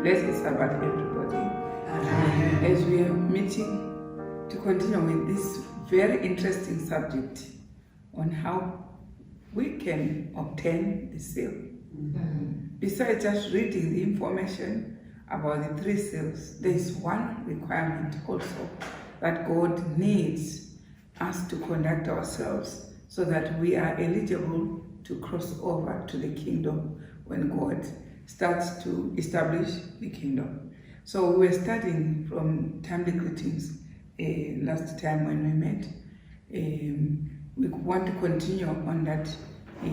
Blessed Sabbath, everybody. As we are meeting to continue with this very interesting subject on how we can obtain the seal. Besides just reading the information about the 3 seals, there is one requirement also that God needs us to conduct ourselves so that we are eligible to cross over to the kingdom when God starts to establish the kingdom. So we were studying from timely greetings last time when we met. We want to continue on that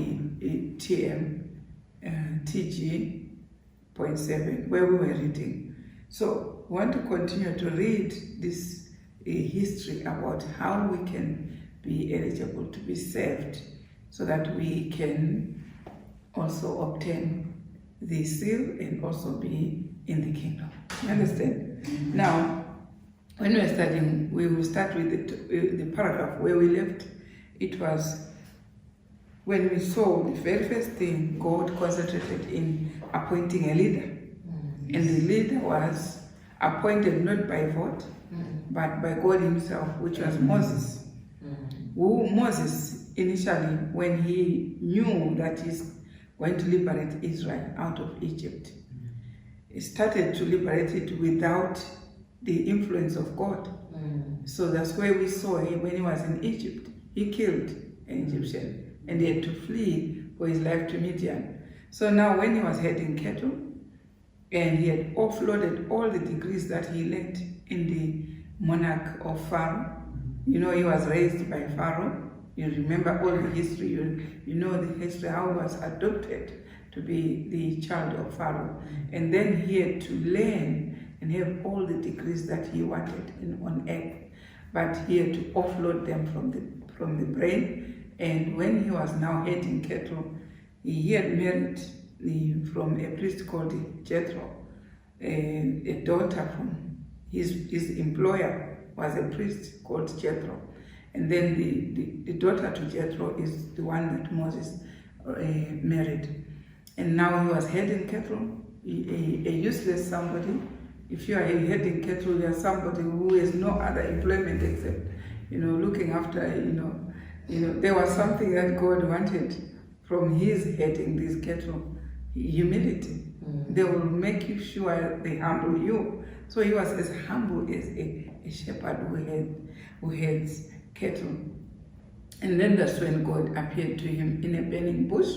TG.7 where we were reading. So we want to continue to read this history about how we can be eligible to be saved so that we can also obtain the seal and also be in the kingdom. You understand? Mm-hmm. Now, when we are studying, we will start with the paragraph where we left. It was when we saw the very first thing, God concentrated in appointing a leader. Mm-hmm. And the leader was appointed not by vote, but by God himself, which was Moses. Who Moses initially, when he knew that he's going to liberate Israel out of Egypt, he started to liberate it without the influence of God. So that's where we saw him when he was in Egypt. He killed an Egyptian and he had to flee for his life to Midian. So now when he was herding cattle and he had offloaded all the degrees that he lacked in the monarch of Pharaoh, you know, he was raised by Pharaoh. You remember all the history, you know the history, how he was adopted to be the child of Pharaoh. And then he had to learn and have all the degrees that he wanted on earth. But he had to offload them from the brain. And when he was now herding cattle, he had married from a priest called Jethro, a daughter from his employer was a priest called Jethro. And then the daughter to Jethro is the one that Moses married. And now he was herding cattle, a useless somebody. If you are herding cattle, you are somebody who has no other employment except, looking after, there was something that God wanted from his herding these cattle, humility. They will make you sure they humble you. So he was as humble as a shepherd who heads cattle. And then that's when God appeared to him in a burning bush,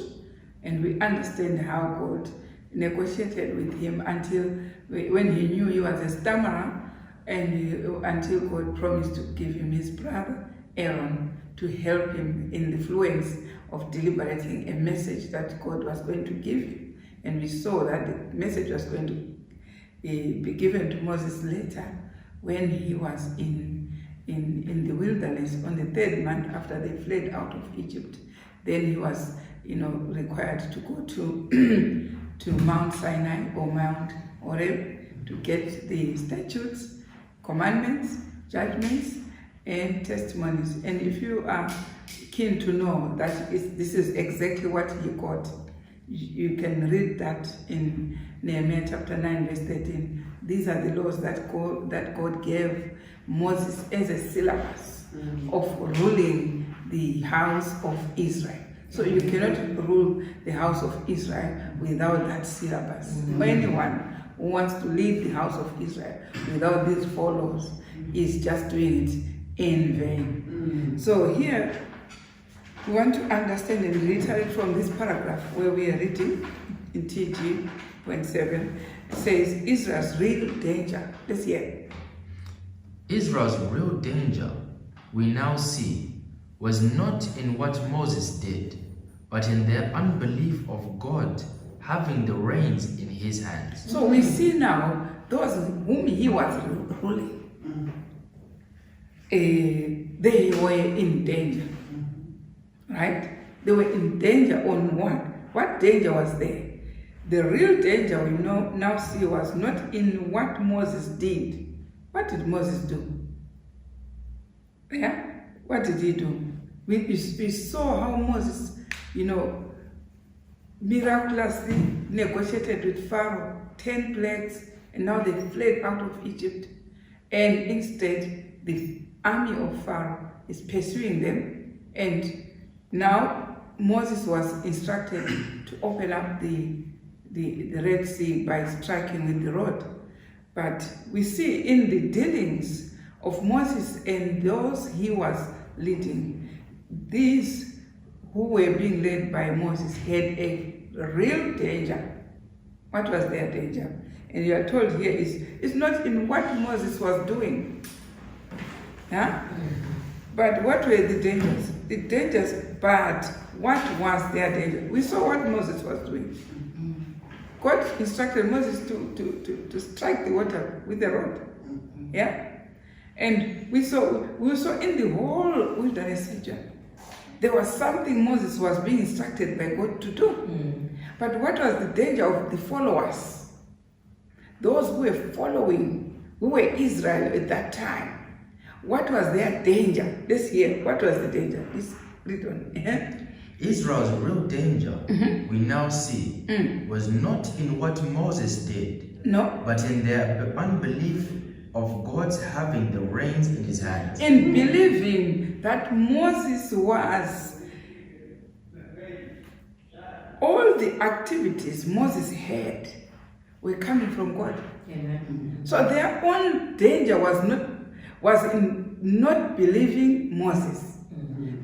and we understand how God negotiated with him until when he knew he was a stammerer, and until God promised to give him his brother Aaron to help him in the fluence of deliberating a message that God was going to give him. And we saw that the message was going to be given to Moses later when he was in the wilderness on the 3rd month after they fled out of Egypt. Then he was, required to go to Mount Sinai or Mount Horeb to get the statutes, commandments, judgments, and testimonies. And if you are keen to know that this is exactly what he got, you can read that in Nehemiah chapter 9 verse 13. These are the laws that God gave Moses as a syllabus of ruling the house of Israel. So you cannot rule the house of Israel without that syllabus. Anyone who wants to lead the house of Israel without these 4 laws is just doing it in vain. So here we want to understand and reiterate from this paragraph where we are reading in TG.7. It says Israel's real danger. Let's hear. Israel's real danger, we now see, was not in what Moses did, but in their unbelief of God having the reins in his hands. So we see now those whom he was ruling, they were in danger, right? They were in danger on what? What danger was there? The real danger we now see was not in what Moses did. What did Moses do? Yeah? What did he do? We saw how Moses, miraculously negotiated with Pharaoh 10 plagues, and now they fled out of Egypt. And instead, the army of Pharaoh is pursuing them. And now Moses was instructed to open up the Red Sea by striking with the rod. But we see in the dealings of Moses and those he was leading, these who were being led by Moses had a real danger. What was their danger? And you are told here it's not in what Moses was doing. Huh? But what were the dangers? The dangers, but what was their danger? We saw what Moses was doing. God instructed Moses to strike the water with the rod. Yeah? And we saw in the whole wilderness region, there was something Moses was being instructed by God to do. But what was the danger of the followers? Those who were following, who were Israel at that time. What was their danger? Let's hear. What was the danger? Let's read on. Israel's real danger, we now see, was not in what Moses did, No. but in their unbelief of God's having the reins in his hands. In believing that Moses was, all the activities Moses had were coming from God. Amen. So their own danger was in not believing Moses.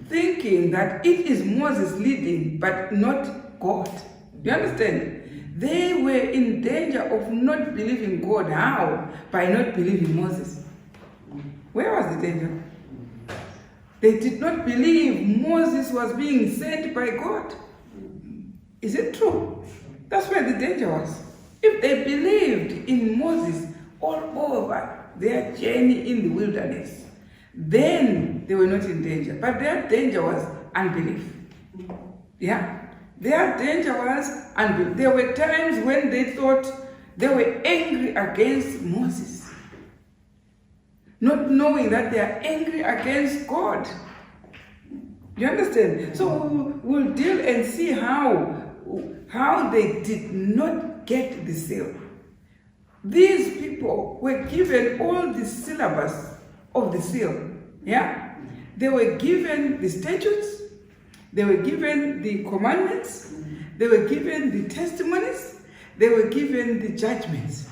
Thinking that it is Moses leading, but not God. You understand? They were in danger of not believing God. How? By not believing Moses. Where was the danger? They did not believe Moses was being sent by God. Is it true? That's where the danger was. If they believed in Moses all over their journey in the wilderness, then they were not in danger. But their danger was unbelief. Yeah? Their danger was unbelief. There were times when they thought they were angry against Moses, not knowing that they are angry against God. You understand? So we'll deal and see how they did not get the seal. These people were given all the syllabus of the seal. Yeah? They were given the statutes, they were given the commandments, they were given the testimonies, they were given the judgments.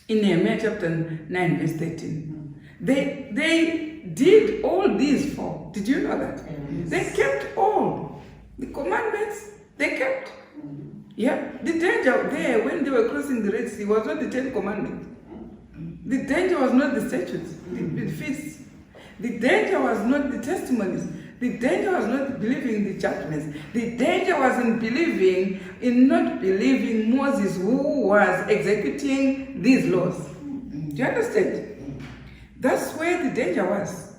In Nehemiah chapter 9 verse 13. They did all these four. Did you know that? Yes. They kept all the commandments, they kept. Yeah? The danger there when they were crossing the Red Sea was not the 10 commandments. The danger was not the statutes, the feasts. The danger was not the testimonies. The danger was not believing the judgments. The danger was in not believing Moses, who was executing these laws. Do you understand? That's where the danger was.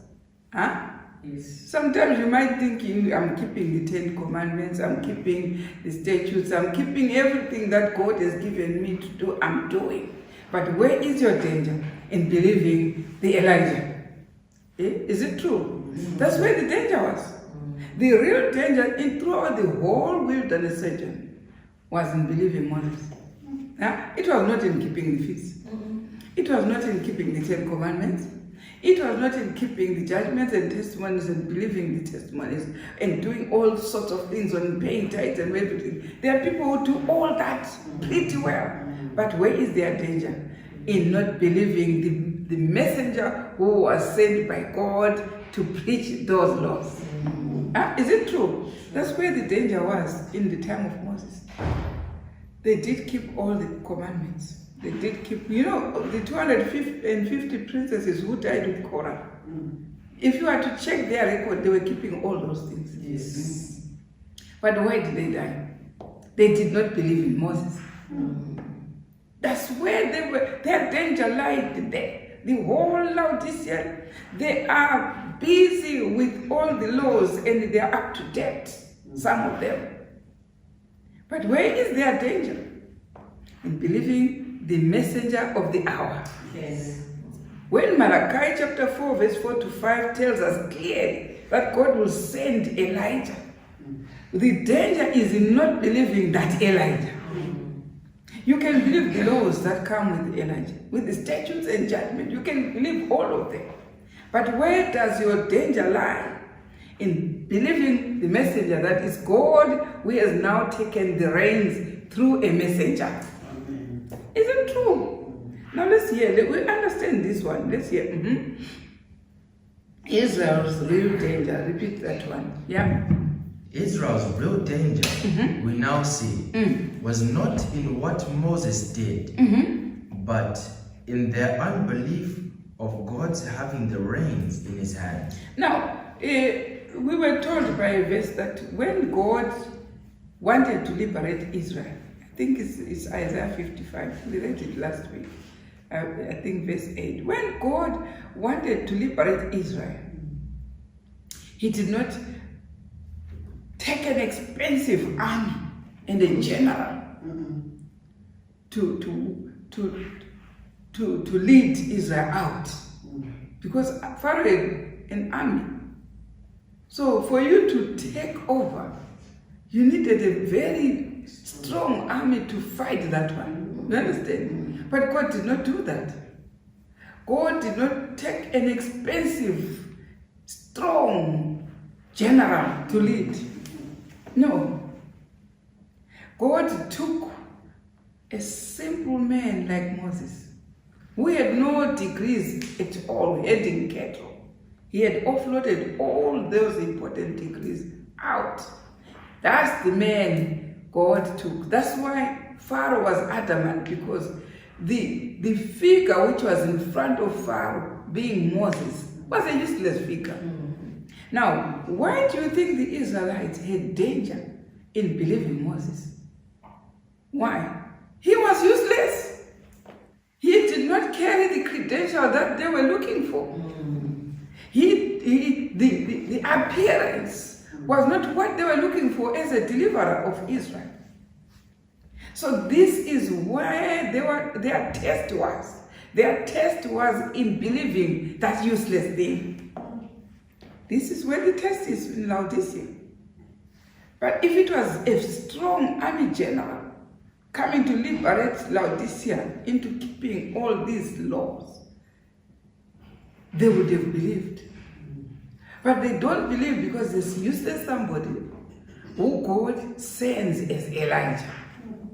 Huh? Yes. Sometimes you might think, I'm keeping the 10 commandments, I'm keeping the statutes, I'm keeping everything that God has given me to do, I'm doing. But where is your danger in believing the Elijah? Is it true? That's where the danger was. The real danger throughout the whole wilderness region was in believing Moses. It was not in keeping the feasts. It was not in keeping the 10 commandments. It was not in keeping the judgments and testimonies and believing the testimonies and doing all sorts of things on paying tithes and everything. There are people who do all that pretty well. But where is their danger? In not believing the messenger who was sent by God to preach those laws. Is it true? That's where the danger was in the time of Moses. They did keep all the commandments. They did keep, the 250 princesses who died with Korah. If you are to check their record, they were keeping all those things. Yes. But why did they die? They did not believe in Moses. That's where their danger lied there. The whole Laodicea, they are busy with all the laws and they are up to date, some of them. But where is their danger? In believing the messenger of the hour. Yes. When Malachi chapter 4 verse 4 to 5 tells us clearly that God will send Elijah The danger is in not believing that Elijah. You can believe the laws that come with Elijah, with the statutes and judgment. You can believe all of them. But where does your danger lie? In believing the messenger that is God who has now taken the reins through a messenger. Isn't true? Now let's hear. We understand this one. Let's hear. Israel's real danger. Repeat that one. Yeah. Israel's real danger, we now see, was not in what Moses did, but in their unbelief of God's having the reins in his hand. Now, we were told by a verse that when God wanted to liberate Israel, I think it's Isaiah 55, we read it last week, I think verse 8. When God wanted to liberate Israel, he did not take an expensive army and a general to lead Israel out, because Pharaoh had an army. So for you to take over, you needed a very strong army to fight that one. You understand? But God did not do that. God did not take an expensive, strong general to lead. No. God took a simple man like Moses, who had no degrees at all, heading cattle. He had offloaded all those important degrees out. That's the man God took. That's why Pharaoh was adamant, because the figure which was in front of Pharaoh, being Moses, was a useless figure. Now, why do you think the Israelites had danger in believing Moses? Why? He was useless. He did not carry the credential that they were looking for. The appearance was not what they were looking for as a deliverer of Israel. So this is where their test was. Their test was in believing that useless thing. This is where the test is in Laodicea. But if it was a strong army general coming to liberate Laodicea into keeping all these laws, they would have believed. But they don't believe because there's useless somebody who God sends as Elijah.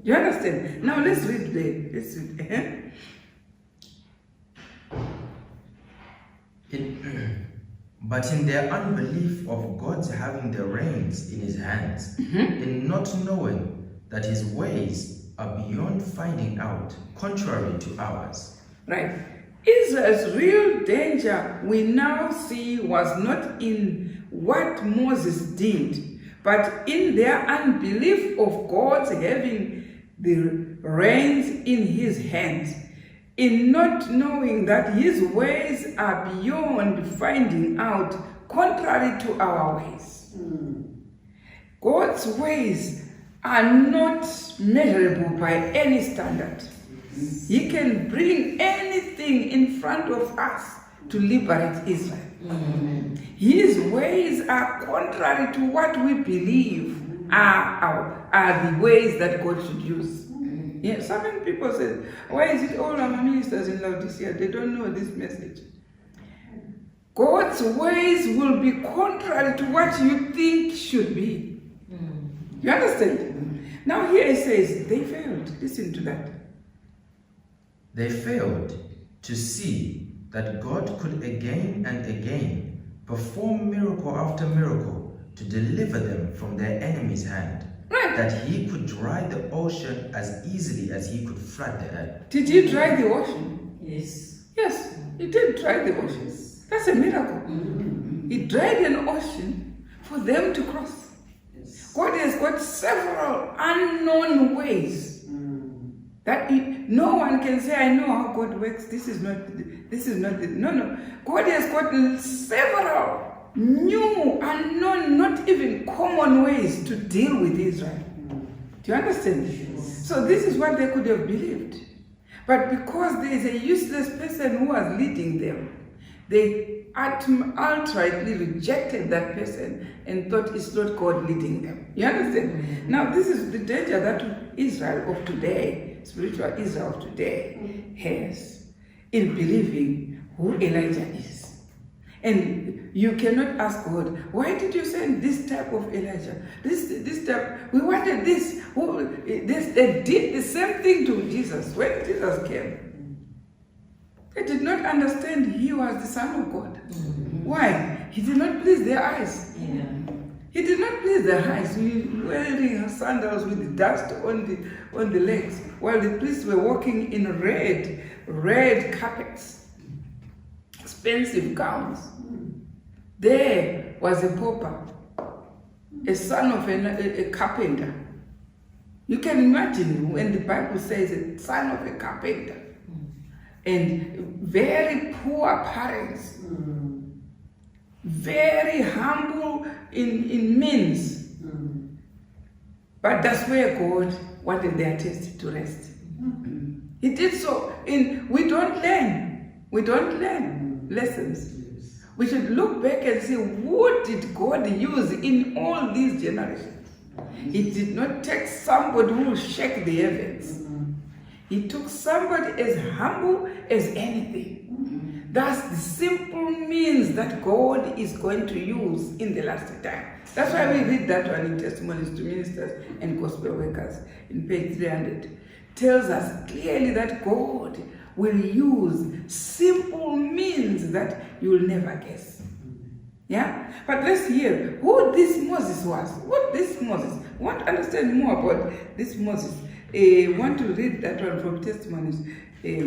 You understand? Now let's read there. Let's read. But in their unbelief of God's having the reins in his hands, in not knowing that his ways are beyond finding out, contrary to ours. Right. Israel's real danger we now see was not in what Moses did, but in their unbelief of God's having the reins in his hands, in not knowing that his ways are beyond finding out, contrary to our ways. God's ways are not measurable by any standard. He can bring anything in front of us to liberate Israel. His ways are contrary to what we believe are the ways that God should use. Yeah, so many people say, why is it all our ministers in Laodicea, they don't know this message? God's ways will be contrary to what you think should be. You understand? Now here it says, they failed. Listen to that. They failed to see that God could again and again perform miracle after miracle to deliver them from their enemy's hand. Right. That he could dry the ocean as easily as he could flood the earth. Did he dry the ocean? Yes. Yes, he did dry the ocean. That's a miracle. He dried an ocean for them to cross. God has got several unknown ways that no one can say, I know how God works. This is not no. God has got several new, unknown, not even common ways to deal with Israel. Do you understand? So this is what they could have believed. But because there is a useless person who was leading them, they outrightly rejected that person and thought it's not God leading them. You understand? Now, this is the danger that Israel of today, spiritual Israel of today, has in believing who Elijah is. And you cannot ask God, why did you send this type of Elijah? This type, we wanted this. They did the same thing to Jesus when Jesus came. They did not understand he was the Son of God. Why? He did not please their eyes. Yeah. He did not please their eyes. Wearing sandals with dust on the legs, while the priests were walking in red carpets, expensive gowns. There was a pauper, a son of a carpenter. You can imagine when the Bible says a son of a carpenter. And very poor parents, very humble in means. But that's where God wanted their taste to rest. He did so. We don't learn lessons. We should look back and see, what did God use in all these generations? He did not take somebody who will shake the heavens. He took somebody as humble as anything. That's the simple means that God is going to use in the last time. That's why we read that one in Testimonies to Ministers and Gospel Workers in page 300. Tells us clearly that God will use simple means that you will never guess. Yeah? But let's hear who this Moses was. What this Moses? Want to understand more about this Moses? Want to read that one from Testimonies. We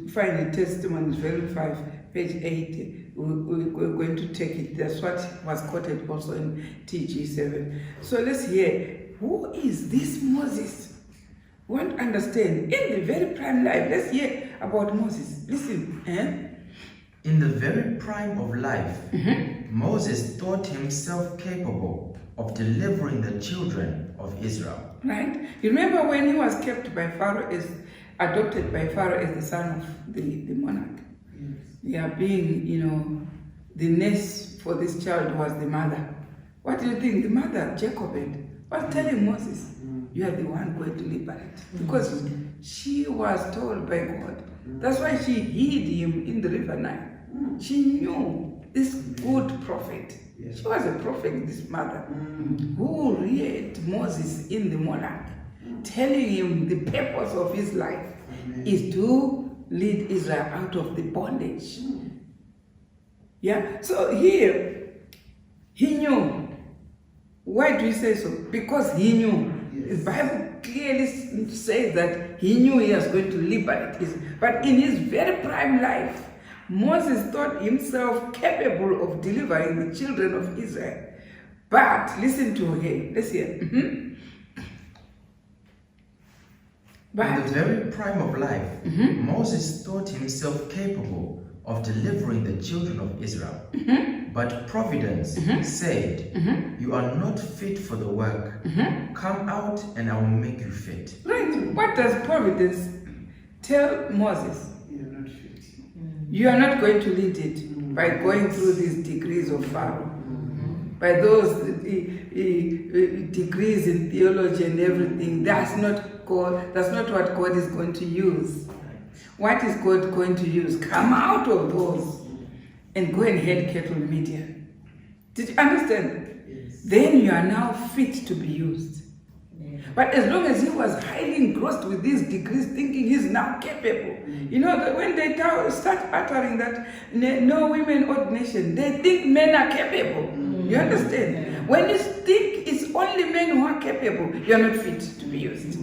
find in Testimonies, volume 5, page 8. We're going to take it. That's what was quoted also in TG7. So let's hear, who is this Moses? We want to understand in the very prime life. Let's hear about Moses. Listen. In the very prime of life, Moses thought himself capable of delivering the children of Israel. Right? You remember when he was kept by Pharaoh, adopted by Pharaoh as the son of the monarch. Yes. Yeah, being, the nurse for this child was the mother. What do you think? The mother, Jochebed, was telling Moses, you are the one going to liberate. Because she was told by God. That's why she hid him in the river Nile. She knew this good prophet. She was a prophet, this mother, who reared Moses in the monarch, telling him the purpose of his life is to lead Israel out of the bondage. Yeah, so here, he knew. Why do you say so? Because he knew. The Bible clearly says that he knew he was going to liberate Israel. But in his very prime life, Moses thought himself capable of delivering the children of Israel. But listen to him. Let's hear. But In the very prime of life, Moses thought himself capable of delivering the children of Israel. But Providence said, you are not fit for the work. Come out and I will make you fit. right, what does Providence tell Moses? You're not fit. You are not going to lead it by going through these degrees of Pharaoh. By those degrees in theology and everything. That's not God. That's not what God is going to use. What is God going to use? Come out of those and go and head cattle in Midian. Did you understand? Yes. Then you are now fit to be used. Yeah. But as long as he was highly engrossed with these degrees, thinking he's now capable, that when they start uttering that no women ordination, they think men are capable. You understand? Yeah. When you think it's only men who are capable, you are not fit to be used.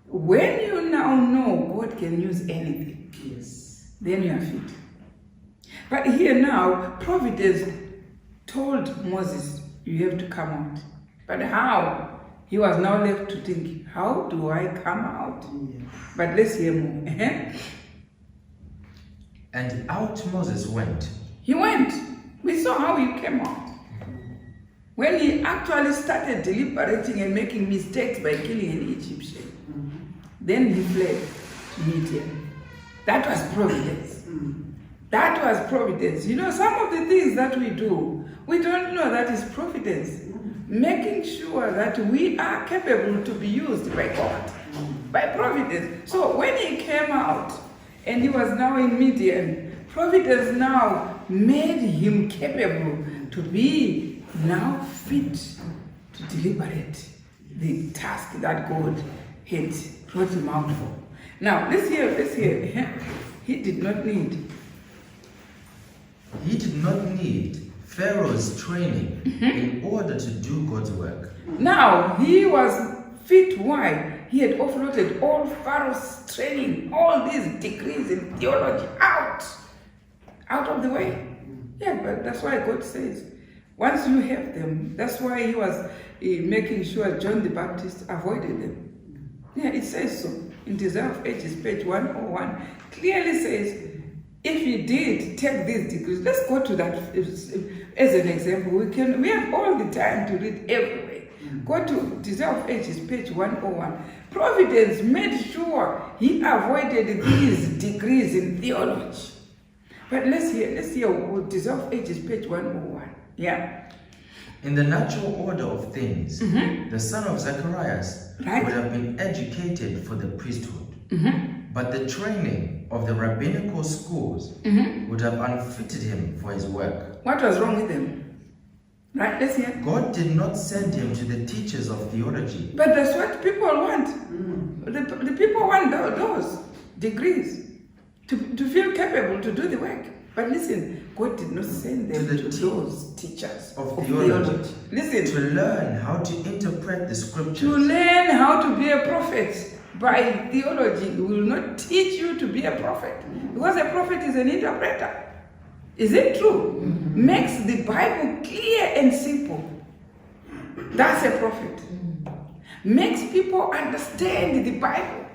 When you now know God can use anything, Yes. then you are fit. But here now, Providence told Moses, you have to come out. But how? He was now left to think, how do I come out? Yes. But let's hear more. And out Moses went. He went. We saw how he came out. When he actually started deliberating and making mistakes by killing an Egyptian, then he fled to Midian. That was Providence. That was providence. You know, some of the things that we do, we don't know that is providence. Making sure that we are capable to be used by God, by providence. So when he came out and he was now in Midian, providence now made him capable to be now fit to deliberate the task that God had brought him out for. Now, let's hear. He did not need Pharaoh's training in order to do God's work. Now, he was fit. Why? He had offloaded all Pharaoh's training, all these degrees in theology out of the way. Yeah, but that's why God says, once you have them, that's why he was making sure John the Baptist avoided them. Yeah, it says so. In Desire of Ages, page 101, clearly says, if you did take these degrees, let's go to that as an example. We have all the time to read everywhere. Go to Desire of Ages, page 101. Providence made sure he avoided these degrees in theology. But let's hear what Desire of Ages, page 101. Yeah. In the natural order of things, the son of Zacharias would have been educated for the priesthood. But the training of the rabbinical schools would have unfitted him for his work. What was wrong with him? Right, let's hear. God did not send him to the teachers of theology. But that's what people want. The people want those degrees to feel capable to do the work. But listen, God did not send them to those teachers of theology. Listen. To learn how to interpret the scriptures. To learn how to be a prophet by theology. He will not teach you to be a prophet. Because a prophet is an interpreter. Is it true? Makes the Bible clear and simple. That's a prophet. Makes people understand the Bible.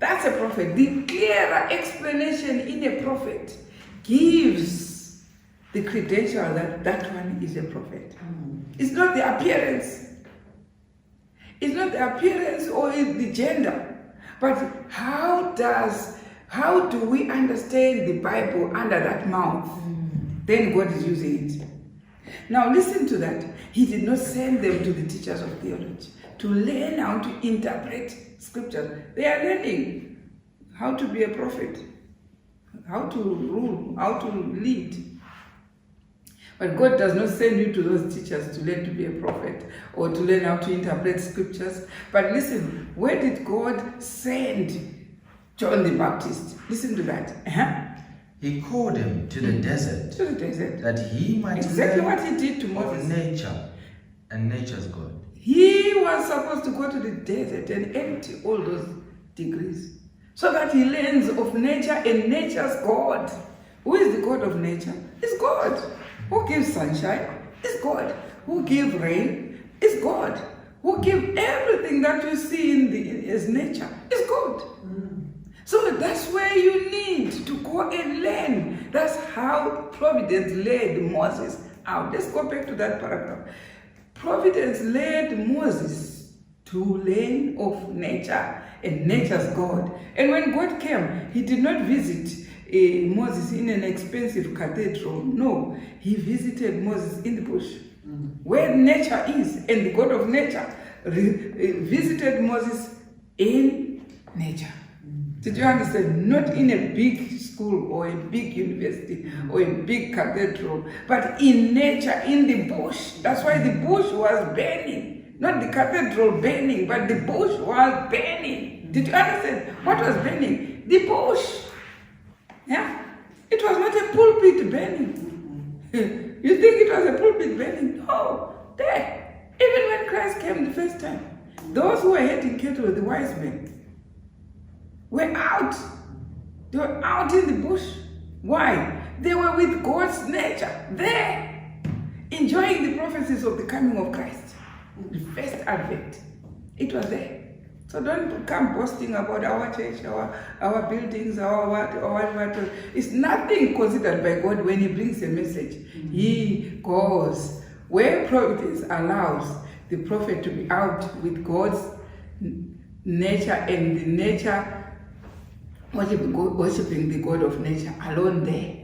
That's a prophet. The clearer explanation in a prophet gives the credential that one is a prophet. It's not the appearance. It's not the appearance or the gender. But how do we understand the Bible under that mouth? Then God is using it. Now listen to that. He did not send them to the teachers of theology to learn how to interpret scriptures. They are learning how to be a prophet, how to rule, how to lead. But God does not send you to those teachers to learn to be a prophet or to learn how to interpret scriptures. But listen, where did God send John the Baptist? Listen to that. He called him to the desert. To the desert. That he might exactly learn what he did to Moses. Of nature and nature's God. He was supposed to go to the desert and empty all those degrees so that he learns of nature and nature's God. Who is the God of nature? It's God. Who gives sunshine? It's God. Who gives rain? It's God. Who gives everything that you see as nature? It's God. So that's where you need to go and learn. That's how Providence led Moses out. Let's go back to that paragraph. Providence led Moses to learn of nature and nature's God. And when God came, he did not visit Moses in an expensive cathedral. No, he visited Moses in the bush, where nature is, and the God of nature visited Moses in nature. Did you understand? Not in a big school or a big university or a big cathedral, but in nature, in the bush. That's why the bush was burning. Not the cathedral burning, but the bush was burning. Did you understand? What was burning? The bush. Yeah? It was not a pulpit burning. You think it was a pulpit burning? No. There. Even when Christ came the first time, those who were herding cattle, the wise men, were out. They were out in the bush. Why? They were with God's nature. There. Enjoying the prophecies of the coming of Christ. The first advent. It was there. So don't come boasting about our church, our buildings, our what. It's nothing considered by God when he brings a message. He goes where providence allows the prophet to be out with God's nature and the nature worshiping the God of nature alone there.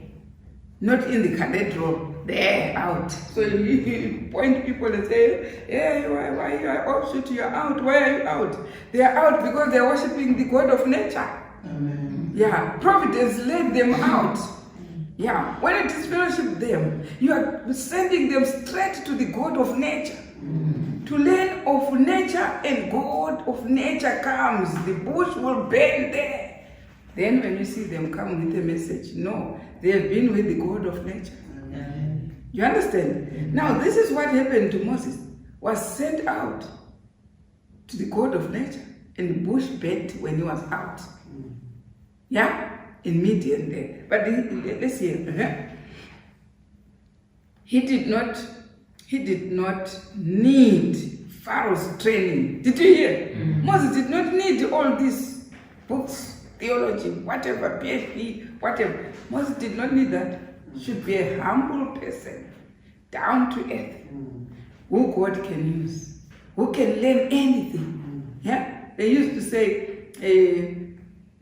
Not in the cathedral, there, out. So you point people and say, hey, why you are offshoot, you're out. Why are you out? They are out because they are worshiping the God of nature. Amen. Yeah, providence led them out. Yeah, when it is fellowship them, you are sending them straight to the God of nature. To learn of nature, and God of nature comes. The bush will burn there. Then when you see them come with a message, no, they have been with the God of nature. Amen. You understand? Now this is what happened to Moses. Was sent out to the God of nature, and the bush burnt when he was out. Yeah, in Midian there. But let's hear. He did not need Pharaoh's training. Did you hear? Moses did not need all these books, theology, whatever, PhD, whatever. Moses did not need that. Should be a humble person, down to earth, who God can use, who can learn anything. Yeah, they used to say,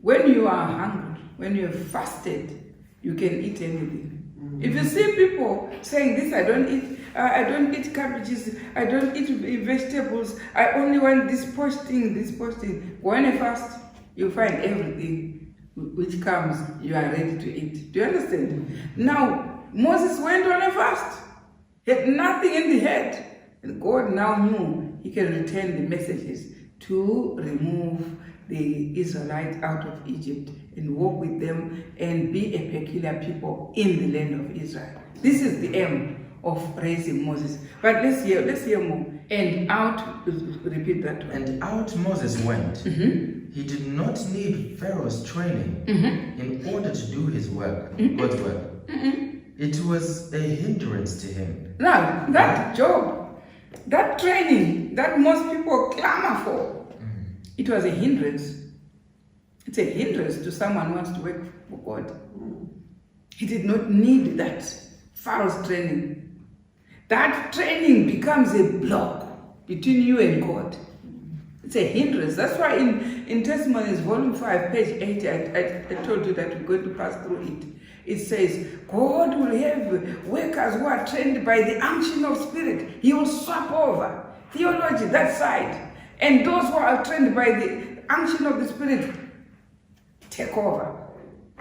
when you are hungry, when you have fasted, you can eat anything. If you see people saying this, I don't eat cabbages, I don't eat vegetables, I only want this posh thing. When you fast, you find everything which comes, you are ready to eat. Do you understand? Now, Moses went on a fast, had nothing in the head, and God now knew he can return the messages to remove the Israelites out of Egypt and walk with them and be a peculiar people in the land of Israel. This is the aim of raising Moses. But let's hear more. And out, repeat that one. And out Moses went. He did not need Pharaoh's training in order to do his work, God's work. It was a hindrance to him. Now, that job, that training that most people clamor for, it was a hindrance. It's a hindrance to someone who wants to work for God. He did not need that Pharaoh's training. That training becomes a block between you and God. It's a hindrance. That's why in Testimonies, Volume 5, page 80, I told you that we're going to pass through it. It says, God will have workers who are trained by the unction of spirit. He will swap over theology, that side. And those who are trained by the unction of the spirit take over.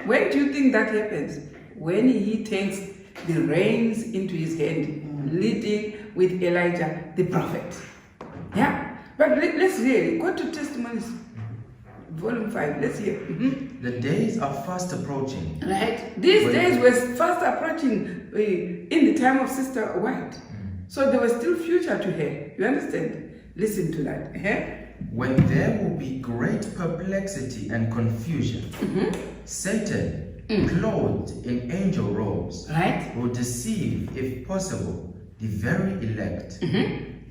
When do you think that happens? When he takes the reins into his hand, leading with Elijah the prophet. Yeah? But let's hear. Go to Testimonies, Volume 5. Let's hear. The days are fast approaching. Right? These days were fast approaching in the time of Sister White. So there was still future to her. You understand? Listen to that. When there will be great perplexity and confusion, Satan, clothed in angel robes, Right? will deceive, if possible, the very elect.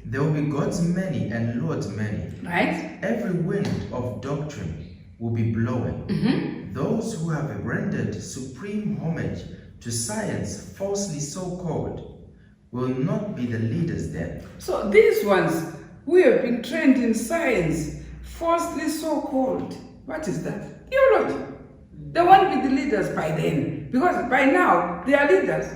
There will be God's many and Lord's many. Right? Every wind of doctrine will be blowing. Those who have rendered supreme homage to science, falsely so called, will not be the leaders then. So these ones who have been trained in science, falsely so called, what is that? Theology. They won't be the leaders by then, because by now they are leaders.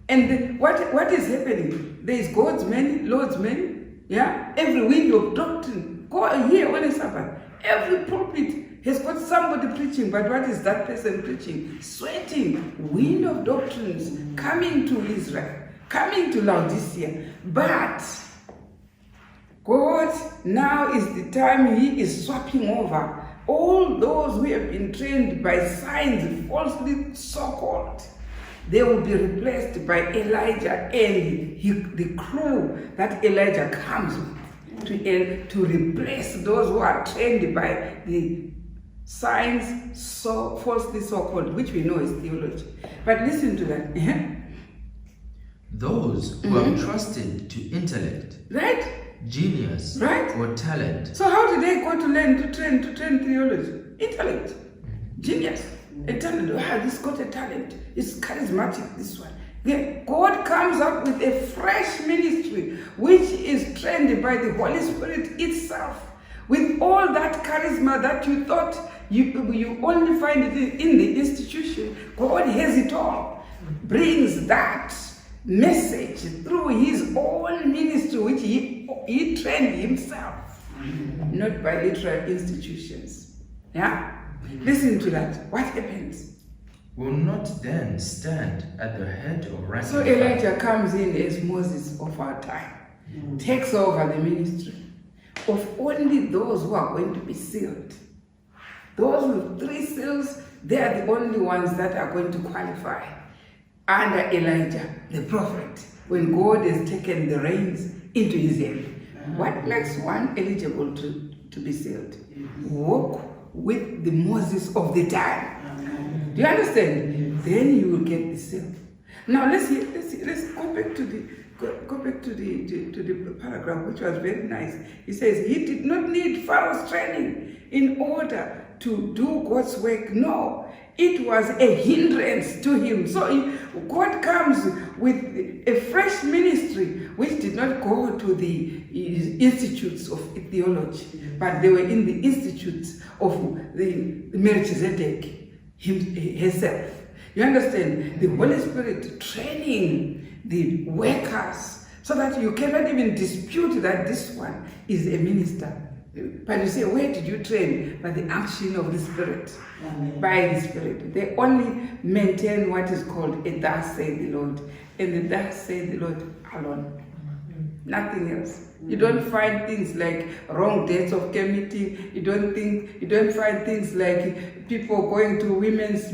And what is happening? There is God's many, Lord's many. Yeah, every wind of doctrine. Go here on a Sabbath. Every pulpit has got somebody preaching, but what is that person preaching? Sweating, wind of doctrines coming to Israel, coming to Laodicea. But God now is the time He is swapping over all those who have been trained by signs, falsely so-called. They will be replaced by Elijah and the crew that Elijah comes with to replace those who are trained by the signs so falsely so-called, which we know is theology. But listen to that. Those who have trusted to intellect, Right? genius, Right? or talent, So how did they go to learn to train theology? Intellect, genius, a talent. This got a talent. It's charismatic, this one. Then God comes up with a fresh ministry which is trained by the Holy Spirit itself, with all that charisma that you thought you only find it in the institution. God has it all. Brings that message through his own ministry, which he trained himself, not by literal institutions. Yeah? Listen to that. What happens? Will not then stand at the head of rank. So Elijah comes in as Moses of our time, takes over the ministry of only those who are going to be sealed. Those with 3 seals, they are the only ones that are going to qualify under Elijah, the prophet, when God has taken the reins into his hand. What makes one eligible to be sealed? Walk with the Moses of the time. Do you understand? Then you will get the seal. Now let's go back to the paragraph, which was very nice. He says he did not need Pharaoh's training in order to do God's work. No, it was a hindrance to him. So God comes with a fresh ministry, which did not go to the institutes of theology, but they were in the institutes of the Melchizedek himself. You understand? The Holy Spirit training the workers so that you cannot even dispute that this one is a minister. But you say, where did you train? By the action of the Spirit. By the Spirit. They only maintain what is called a thus saith the Lord. And the thus saith the Lord alone. Nothing else. You don't find things like wrong dates of care meeting. You don't find things like people going to women's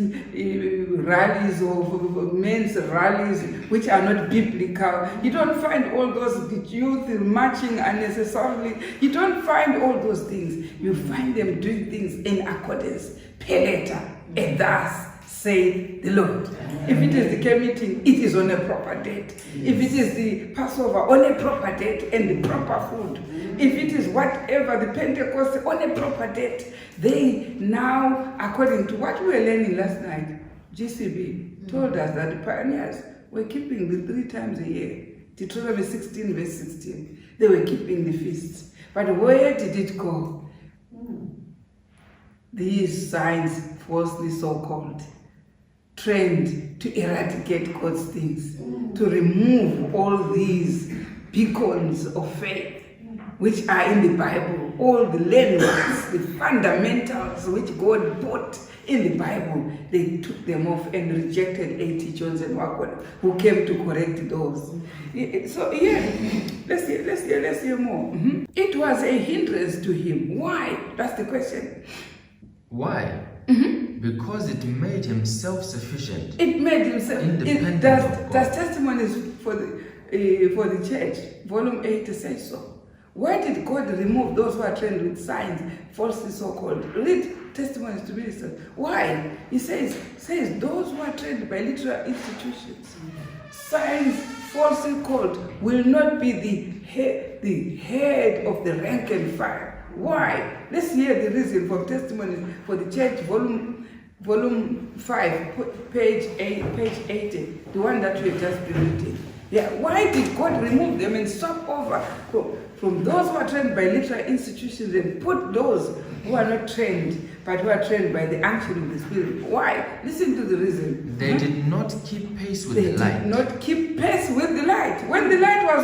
rallies or men's rallies which are not biblical. You don't find all those youth marching unnecessarily. You don't find all those things. You find them doing things in accordance, per letter, and thus saith the Lord. If it is the care meeting, it is on a proper date. If it is the Passover, on a proper date and the proper food. If it is whatever, the Pentecost, on a proper date. They now, according to what we were learning last night, GCB told us that the pioneers were keeping the 3 times a year. Deuteronomy 16 verse 16. They were keeping the feasts. But where did it go? These signs, falsely so-called, trained to eradicate God's things, to remove all these beacons of faith which are in the Bible, all the landmarks, the fundamentals which God put in the Bible. They took them off and rejected A.T. Johnson Wackwell, who came to correct those. So let's hear more. It was a hindrance to him. Why? That's the question. Why? Because it made him self-sufficient. It made himself independent. Does Testimonies for the Church, Volume 8, says so. Why did God remove those who are trained with signs, falsely so-called? Read Testimonies to Ministers. Why? He says those who are trained by literal institutions, signs falsely called, will not be the head of the rank and file. Why? Let's hear the reason for Testimonies for the Church, volume 5, page 80, the one that we have just been reading. Yeah, why did God remove them and swap over from those who are trained by literal institutions and put those who are not trained, but who are trained by the action of the Spirit? Why? Listen to the reason. They did not keep pace with the light. They did not keep pace with the light. When the light was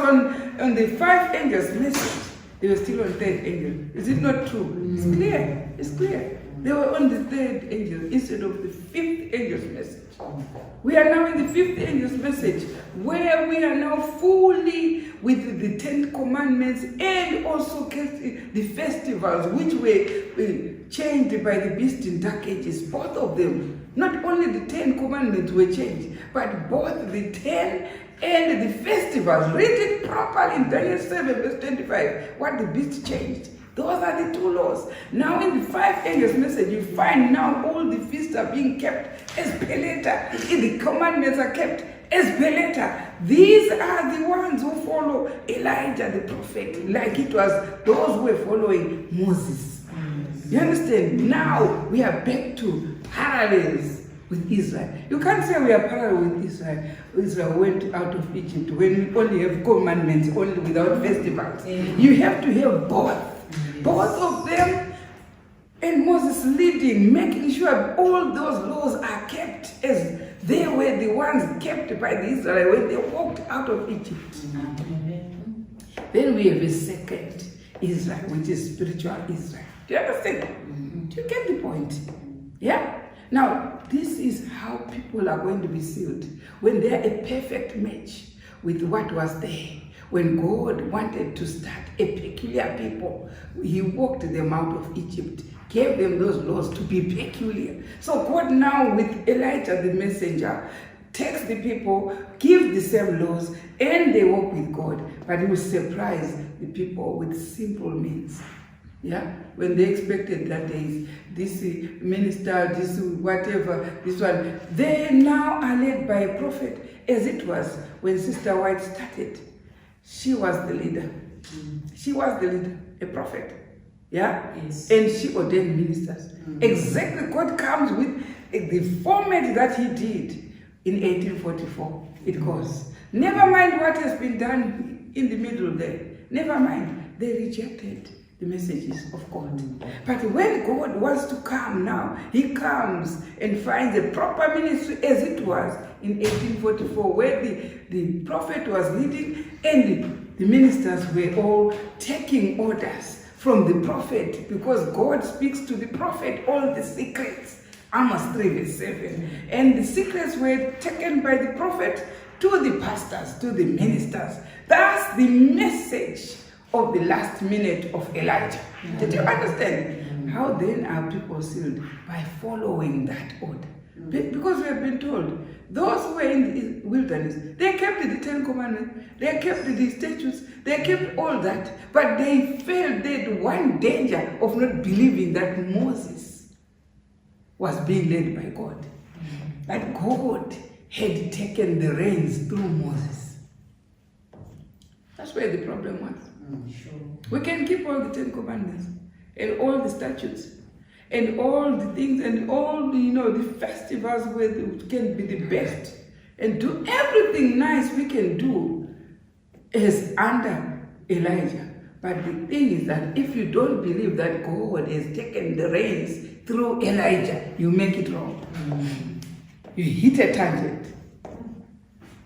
on the 5 angels' message, they were still on 3rd angel. Is it not true? It's clear. It's clear. They were on the 3rd angel instead of the 5th angel's message. We are now in the 5th angel's message, where we are now fully with the 10 commandments and also the festivals which were changed by the beast in dark ages. Both of them. Not only the 10 commandments were changed, but both the 10 and the festivals. Read it properly in Daniel 7 verse 25, what the beast changed. Those are the 2 laws. Now in the 5 angels message, you find now all the feasts are being kept as per letter. The commandments are kept as per letter. These are the ones who follow Elijah the prophet, like it was those who were following Moses. You understand? Now we are back to parallels with Israel. You can't say we are parallel with Israel. Israel went out of Egypt when we only have commandments, only without festivals. You have to have both. Both of them, and Moses leading, making sure all those laws are kept as they were the ones kept by the Israelites when they walked out of Egypt. Then we have a second Israel, which is spiritual Israel. Do you understand? Do you get the point? Yeah? Now, this is how people are going to be sealed. When they are a perfect match with what was there. When God wanted to start a peculiar people, he walked them out of Egypt, gave them those laws to be peculiar. So God now, with Elijah the messenger, takes the people, give the same laws, and they walk with God. But he will surprise the people with simple means. Yeah, when they expected that days, this minister, this whatever, this one, they now are led by a prophet, as it was when Sister White started. She was the leader. She was the leader, a prophet. Yeah? Yes. And she ordained ministers. Exactly, God comes with the format that he did in 1844. It goes. Never mind what has been done in the middle there. Never mind. They rejected the messages of God. But when God wants to come now, he comes and finds a proper ministry as it was in 1844, where the prophet was leading and the ministers were all taking orders from the prophet, because God speaks to the prophet all the secrets. Amos 3 verse 7. And the secrets were taken by the prophet to the pastors, to the ministers. That's the message of the last minute of Elijah. Did you understand? How then are people sealed? By following that order. Because we have been told, those who were in the wilderness, they kept the Ten Commandments, they kept the statutes, they kept all that, but they failed. They had one danger of not believing that Moses was being led by God. That God had taken the reins through Moses. That's where the problem was. Sure. We can keep all the Ten Commandments and all the statutes and all the things and all the, the festivals where it can be the best and do everything nice we can do as under Elijah. But the thing is that if you don't believe that God has taken the reins through Elijah, you make it wrong. You hit a tangent.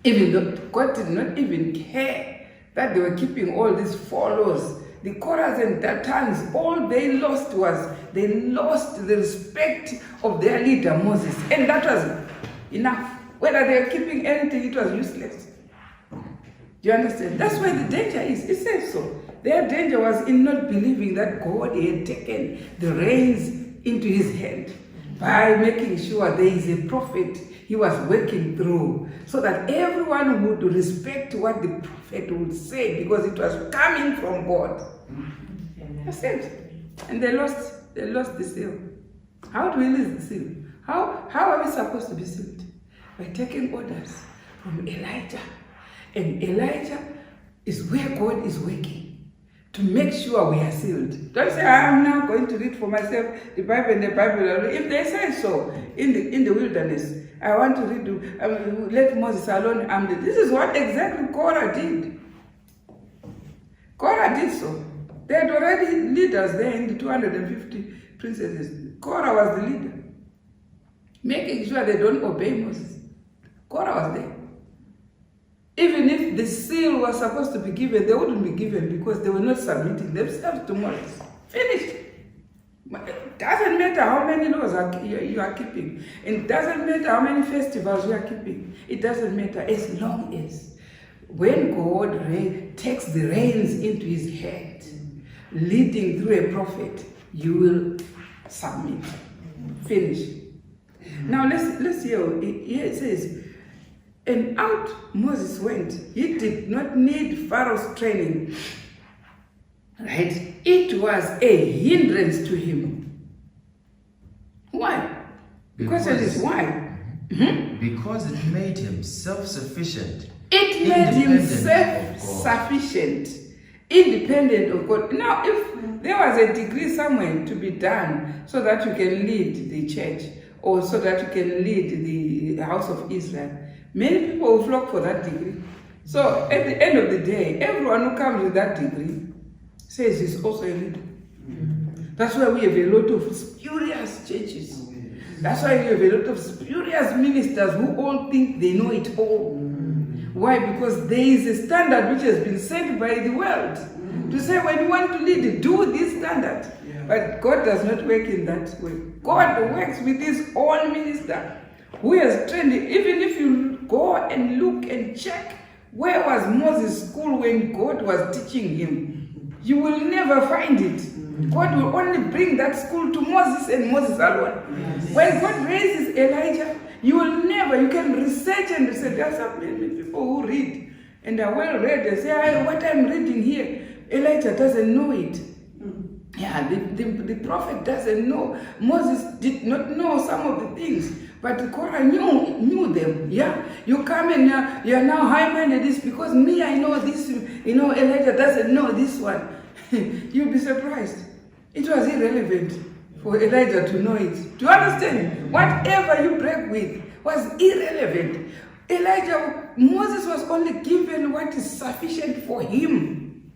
Even though God did not even care that they were keeping all these follows. The Korahs and Dathans, all they lost was, they lost the respect of their leader, Moses. And that was enough. Whether they were keeping anything, it was useless. Do you understand? That's where the danger is. It says so. Their danger was in not believing that God had taken the reins into his hand by making sure there is a prophet he was working through, so that everyone would respect what the prophet would say, because it was coming from God. That's it. And they lost the seal. How do we lose the seal? How are we supposed to be sealed? By taking orders from Elijah. And Elijah is where God is working to make sure we are sealed. Don't say, I'm now going to read for myself the Bible and the Bible. If they say so in the wilderness, I want to read, let Moses alone. This is what exactly Korah did. Korah did so. They had already leaders there in the 250 princesses. Korah was the leader, making sure they don't obey Moses. Korah was there. Even if the seal was supposed to be given, they wouldn't be given because they were not submitting themselves to Moses. Finished. It doesn't matter how many laws you are keeping. It doesn't matter how many festivals you are keeping. It doesn't matter, as long as when God takes the reins into his hand, leading through a prophet, you will submit. Finish. Now let's hear. Here it says, and out Moses went. He did not need Pharaoh's training. Right? It was a hindrance to him. Why? The question is why? Because it made him self-sufficient. It made him self-sufficient, independent of God. Now, if there was a degree somewhere to be done so that you can lead the church or so that you can lead the house of Israel, many people will flock for that degree. So at the end of the day, everyone who comes with that degree says he's also a leader. That's why we have a lot of spurious churches. That's why we have a lot of spurious ministers who all think they know it all. Why? Because there is a standard which has been set by the world to say when you want to lead, do this standard. But God does not work in that way. God works with his own minister who has trained it. Even if you go and look and check where was Moses' school when God was teaching him, you will never find it. God will only bring that school to Moses and Moses alone. When God raises Elijah, you can research and research. There are so many people who read and are well read. They say, what I'm reading here, Elijah doesn't know it. Yeah, the prophet doesn't know. Moses did not know some of the things, but Korah knew them. Yeah, you come and you are now high-minded. This because me, I know this. Elijah doesn't know this one. You'll be surprised. It was irrelevant for Elijah to know it. To understand, whatever you break with was irrelevant. Moses was only given what is sufficient for him.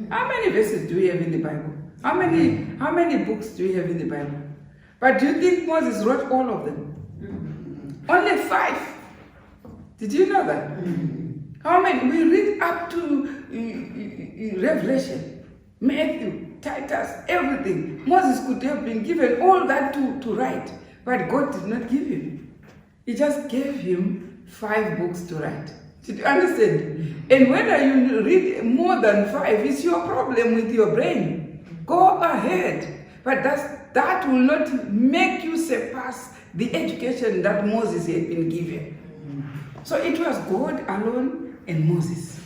How many verses do we have in the Bible? How many books do we have in the Bible? But do you think Moses wrote all of them? Only 5. Did you know that? How many? We read up to Revelation, Matthew, Titus, everything. Moses could have been given all that to write, but God did not give him. He just gave him 5 books to write. Did you understand? And whether you read more than 5, it's your problem with your brain. Go ahead. But that will not make you surpass the education that Moses had been given. So it was God alone and Moses.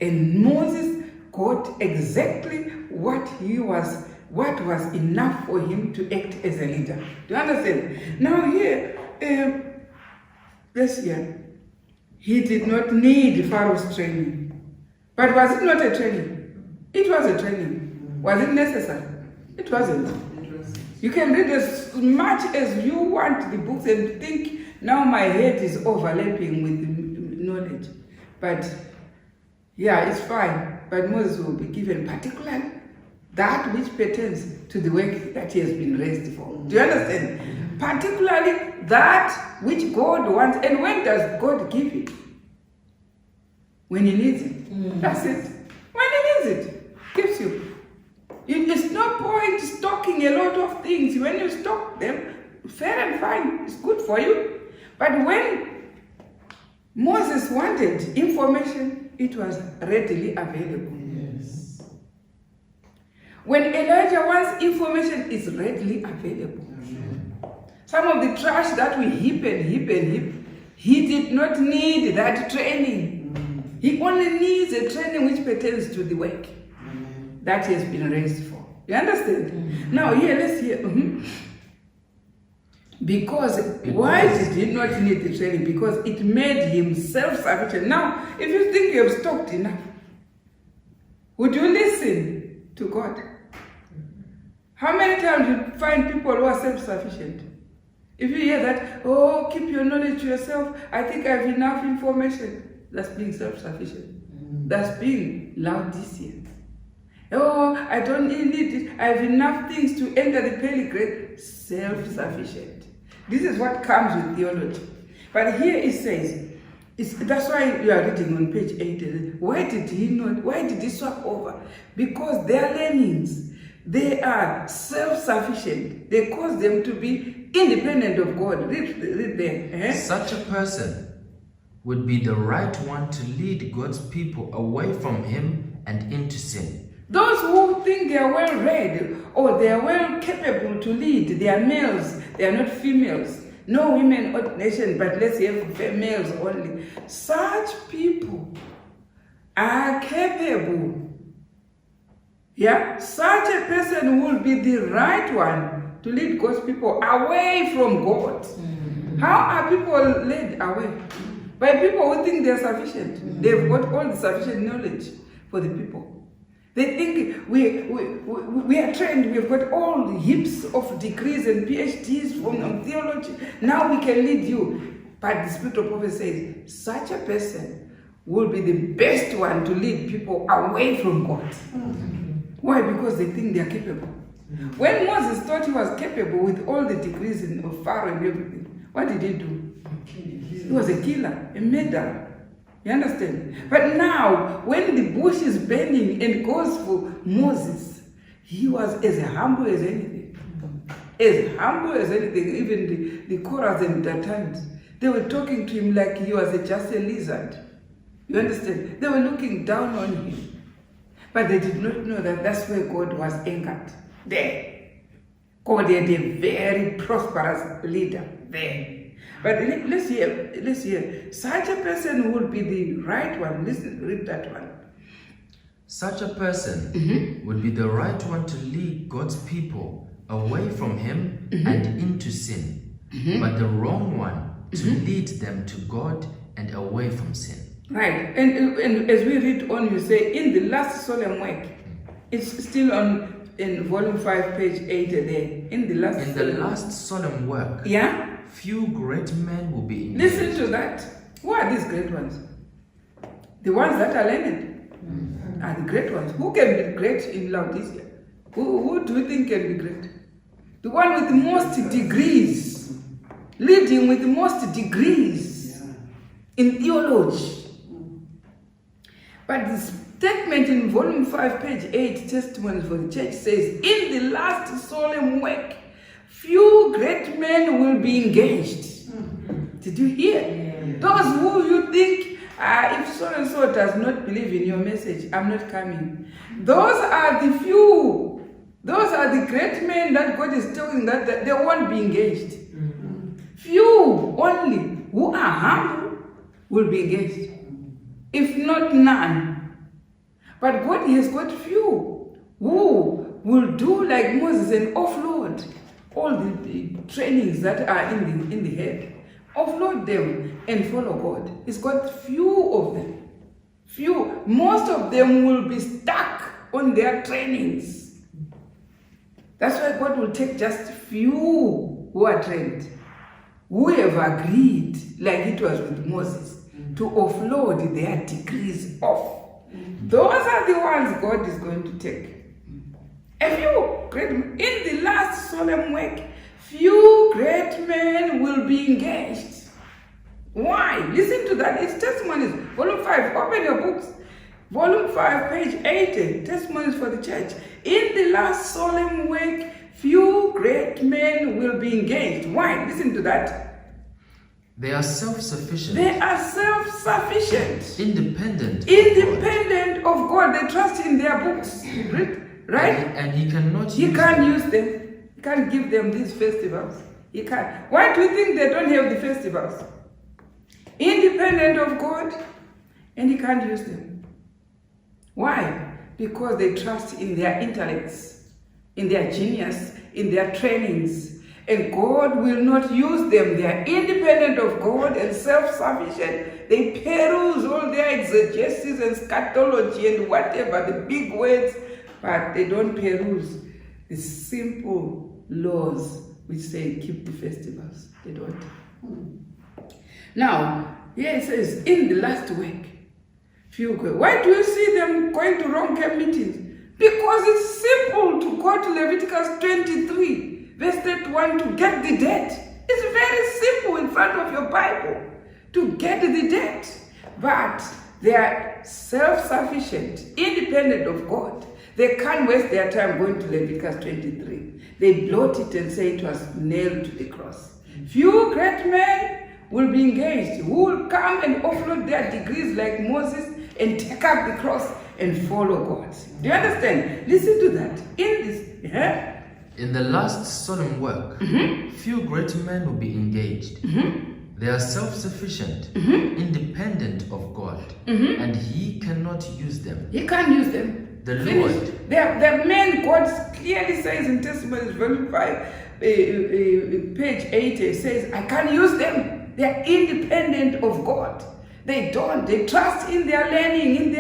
And Moses got exactly what was enough for him to act as a leader. Do you understand? Now here, this year, he did not need Pharaoh's training. But was it not a training? It was a training. Was it necessary? It wasn't. You can read as much as you want the books and think, now my head is overlapping with the knowledge. But yeah, it's fine. But Moses will be given particularly that which pertains to the work that he has been raised for. Do you understand? Particularly that which God wants. And when does God give it? When he needs it. That's it. When he needs it, gives you. It's no point stocking a lot of things. When you stock them, fair and fine, it's good for you. But when Moses wanted information, it was readily available. Yes. When Elijah wants information, it's readily available. Some of the trash that we heap, he did not need that training. He only needs a training which pertains to the work that he has been raised for. You understand? Now here, let's hear. Because why did he not need the training? Because it made him self-sufficient. Now, if you think you have stocked enough, would you listen to God? How many times you find people who are self-sufficient? If you hear that, oh, keep your knowledge to yourself, I think I have enough information. That's being self-sufficient. That's being Laodicean. Oh, I don't need it. I have enough things to enter the pearly gate. Self-sufficient. This is what comes with theology. But here it says, that's why you are reading on page 8. Why did he swap over? Because their learnings, they are self-sufficient. They cause them to be independent of God. Read there. Such a person would be the right one to lead God's people away from him and into sin. Those who think they are well read or they are well capable to lead, they are males, they are not females. No women ordination, but let's have males only. Such people are capable. Yeah, such a person will be the right one to lead God's people away from God. How are people led away? By people who think they are sufficient. They've got all the sufficient knowledge for the people. They think we are trained, we've got all heaps of degrees and PhDs from theology. Now we can lead you. But the Spirit of prophecy says, such a person will be the best one to lead people away from God. Why? Because they think they are capable. When Moses thought he was capable with all the degrees of Pharaoh and everything, what did he do? He was a killer, a murderer. You understand? But now, when the bush is burning and goes for Moses, he was as humble as anything. As humble as anything. Even the Korahs and Dathans, they were talking to him like he was just a lizard. You understand? They were looking down on him. But they did not know that that's where God was anchored. There. God had a very prosperous leader there. But let's hear. Such a person would be the right one. Listen, read that one. Such a person would be the right one to lead God's people away from him and into sin, but the wrong one to lead them to God and away from sin. Right. And as we read on, you say, in the last solemn work, it's still in volume 5, page 8 there. In the last solemn work, yeah? Few great men will be engaged. Listen to that. Who are these great ones? The ones that are learned are the great ones. Who can be great in Laodicea? Who do you think can be great? The one with the most degrees. Leading with the most degrees in theology. But the statement in volume 5, page 8, Testimonies for the Church says, in the last solemn work, few great men will be engaged. Did you hear? Yeah. Those who you think, if so-and-so does not believe in your message, I'm not coming. Those are the few. Those are the great men that God is telling that they won't be engaged. Few only who are humble will be engaged. If not none. But God has got few who will do like Moses and offload all the trainings that are in the head. Offload them and follow God. He's got few of them. Few. Most of them will be stuck on their trainings. That's why God will take just few who are trained, who have agreed, like it was with Moses, to offload their degrees off. Those are the ones God is going to take. A few great men, in the last solemn work, few great men will be engaged. Why? Listen to that. It's Testimonies, volume 5. Open your books. Volume 5, page 80. Testimonies for the Church. In the last solemn work, few great men will be engaged. Why? Listen to that. They are self-sufficient. They are self-sufficient. Independent of God. They trust in their books. Right? And he cannot He can't use them. He can't give them these festivals. He can't. Why do you think they don't have the festivals? Independent of God, and he can't use them. Why? Because they trust in their intellects, in their genius, in their trainings. And God will not use them. They are independent of God and self-sufficient. They peruse all their exegesis and scatology and whatever, the big words, but they don't peruse the simple laws which say keep the festivals. They don't. Now, here it says, in the last week, why do you see them going to wrong camp meetings? Because it's simple to go to Leviticus 23, verse 31 to get the debt. It's very simple in front of your Bible to get the debt. But they are self-sufficient, independent of God. They can't waste their time going to Leviticus 23. They blot it and say it was nailed to the cross. Few great men will be engaged, who will come and offload their degrees like Moses and take up the cross and follow God. Do you understand? Listen to that. In the last solemn work, few great men will be engaged. They are self-sufficient, independent of God, and he cannot use them. He can't use them. The Lord. The men, God clearly says in Testimonies, volume 5, page 80, says, I can't use them. They are independent of God. They don't. They trust in their learning, in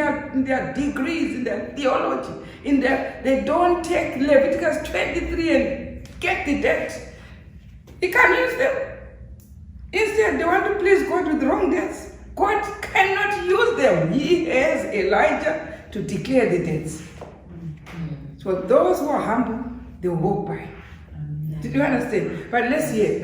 their degrees, in their theology. They don't take Leviticus 23 and get the debt. He can't use them. Instead, they want to please God with wrong debts. God cannot use them. He has Elijah to declare the debts. So those who are humble, they will walk by. Did you understand? But let's hear.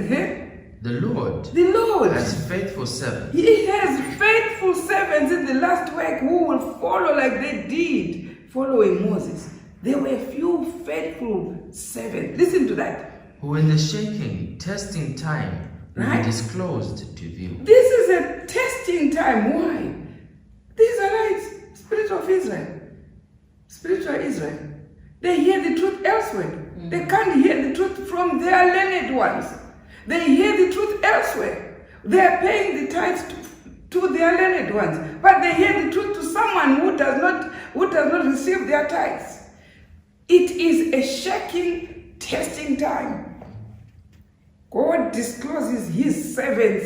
The Lord The Lord has faithful servants. He has faithful servants in the last work who will follow like they did following Moses. There were few faithful servants. Listen to that. Who in the shaking, testing time will Right. be disclosed to view. This is a testing time. Why? The Israelites, spirit of Israel, spiritual Israel, they hear the truth elsewhere. They can't hear the truth from their learned ones. They hear the truth elsewhere. They are paying the tithes to their learned ones, but they hear the truth to someone who does not receive their tithes. It is a shaking, testing time. God discloses His servants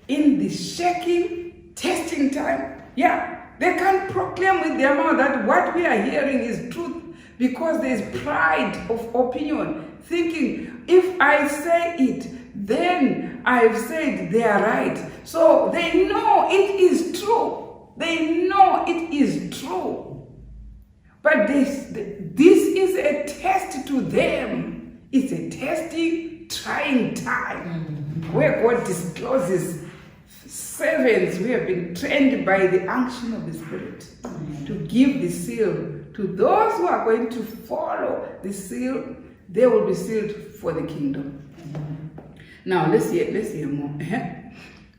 in the shaking, testing time. Yeah, they can't proclaim with their mouth that what we are hearing is truth because there is pride of opinion, thinking if I say it, then I've said they are right. So they know it is true. They know it is true. But this is a test to them. It's a testing, trying time where God discloses servants who have been trained by the unction of the Spirit to give the seal to those who are going to follow the seal. They will be sealed for the kingdom. Now let's hear more.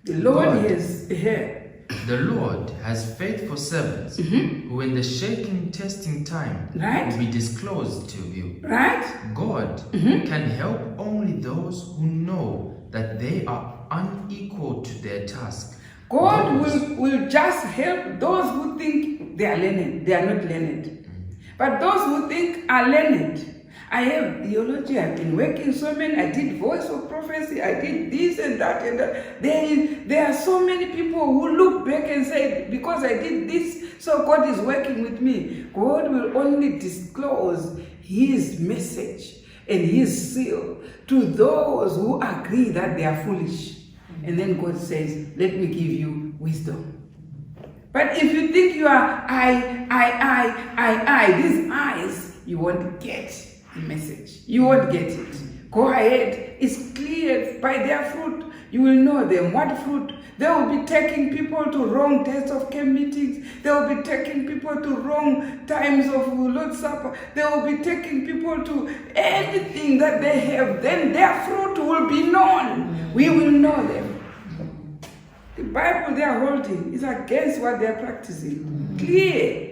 The Lord is here. The Lord has faithful servants who in the shaking, testing time Right. will be disclosed to view. Right? God can help only those who know that they are unequal to their task. God Those- will just help those who think they are learned. They are not learned. But those who think are learned. I have theology, I've been working so many, I did voice of prophecy, I did this and that and that. There are so many people who look back and say, because I did this, so God is working with me. God will only disclose His message and His seal to those who agree that they are foolish. And then God says, let me give you wisdom. But if you think you are these eyes, you won't get the message. You won't get it. Go ahead. It's clear by their fruit. You will know them. What fruit? They will be taking people to wrong days of camp meetings. They will be taking people to wrong times of Lord's Supper. They will be taking people to anything that they have. Then their fruit will be known. We will know them. The Bible they are holding is against what they are practicing. Clear.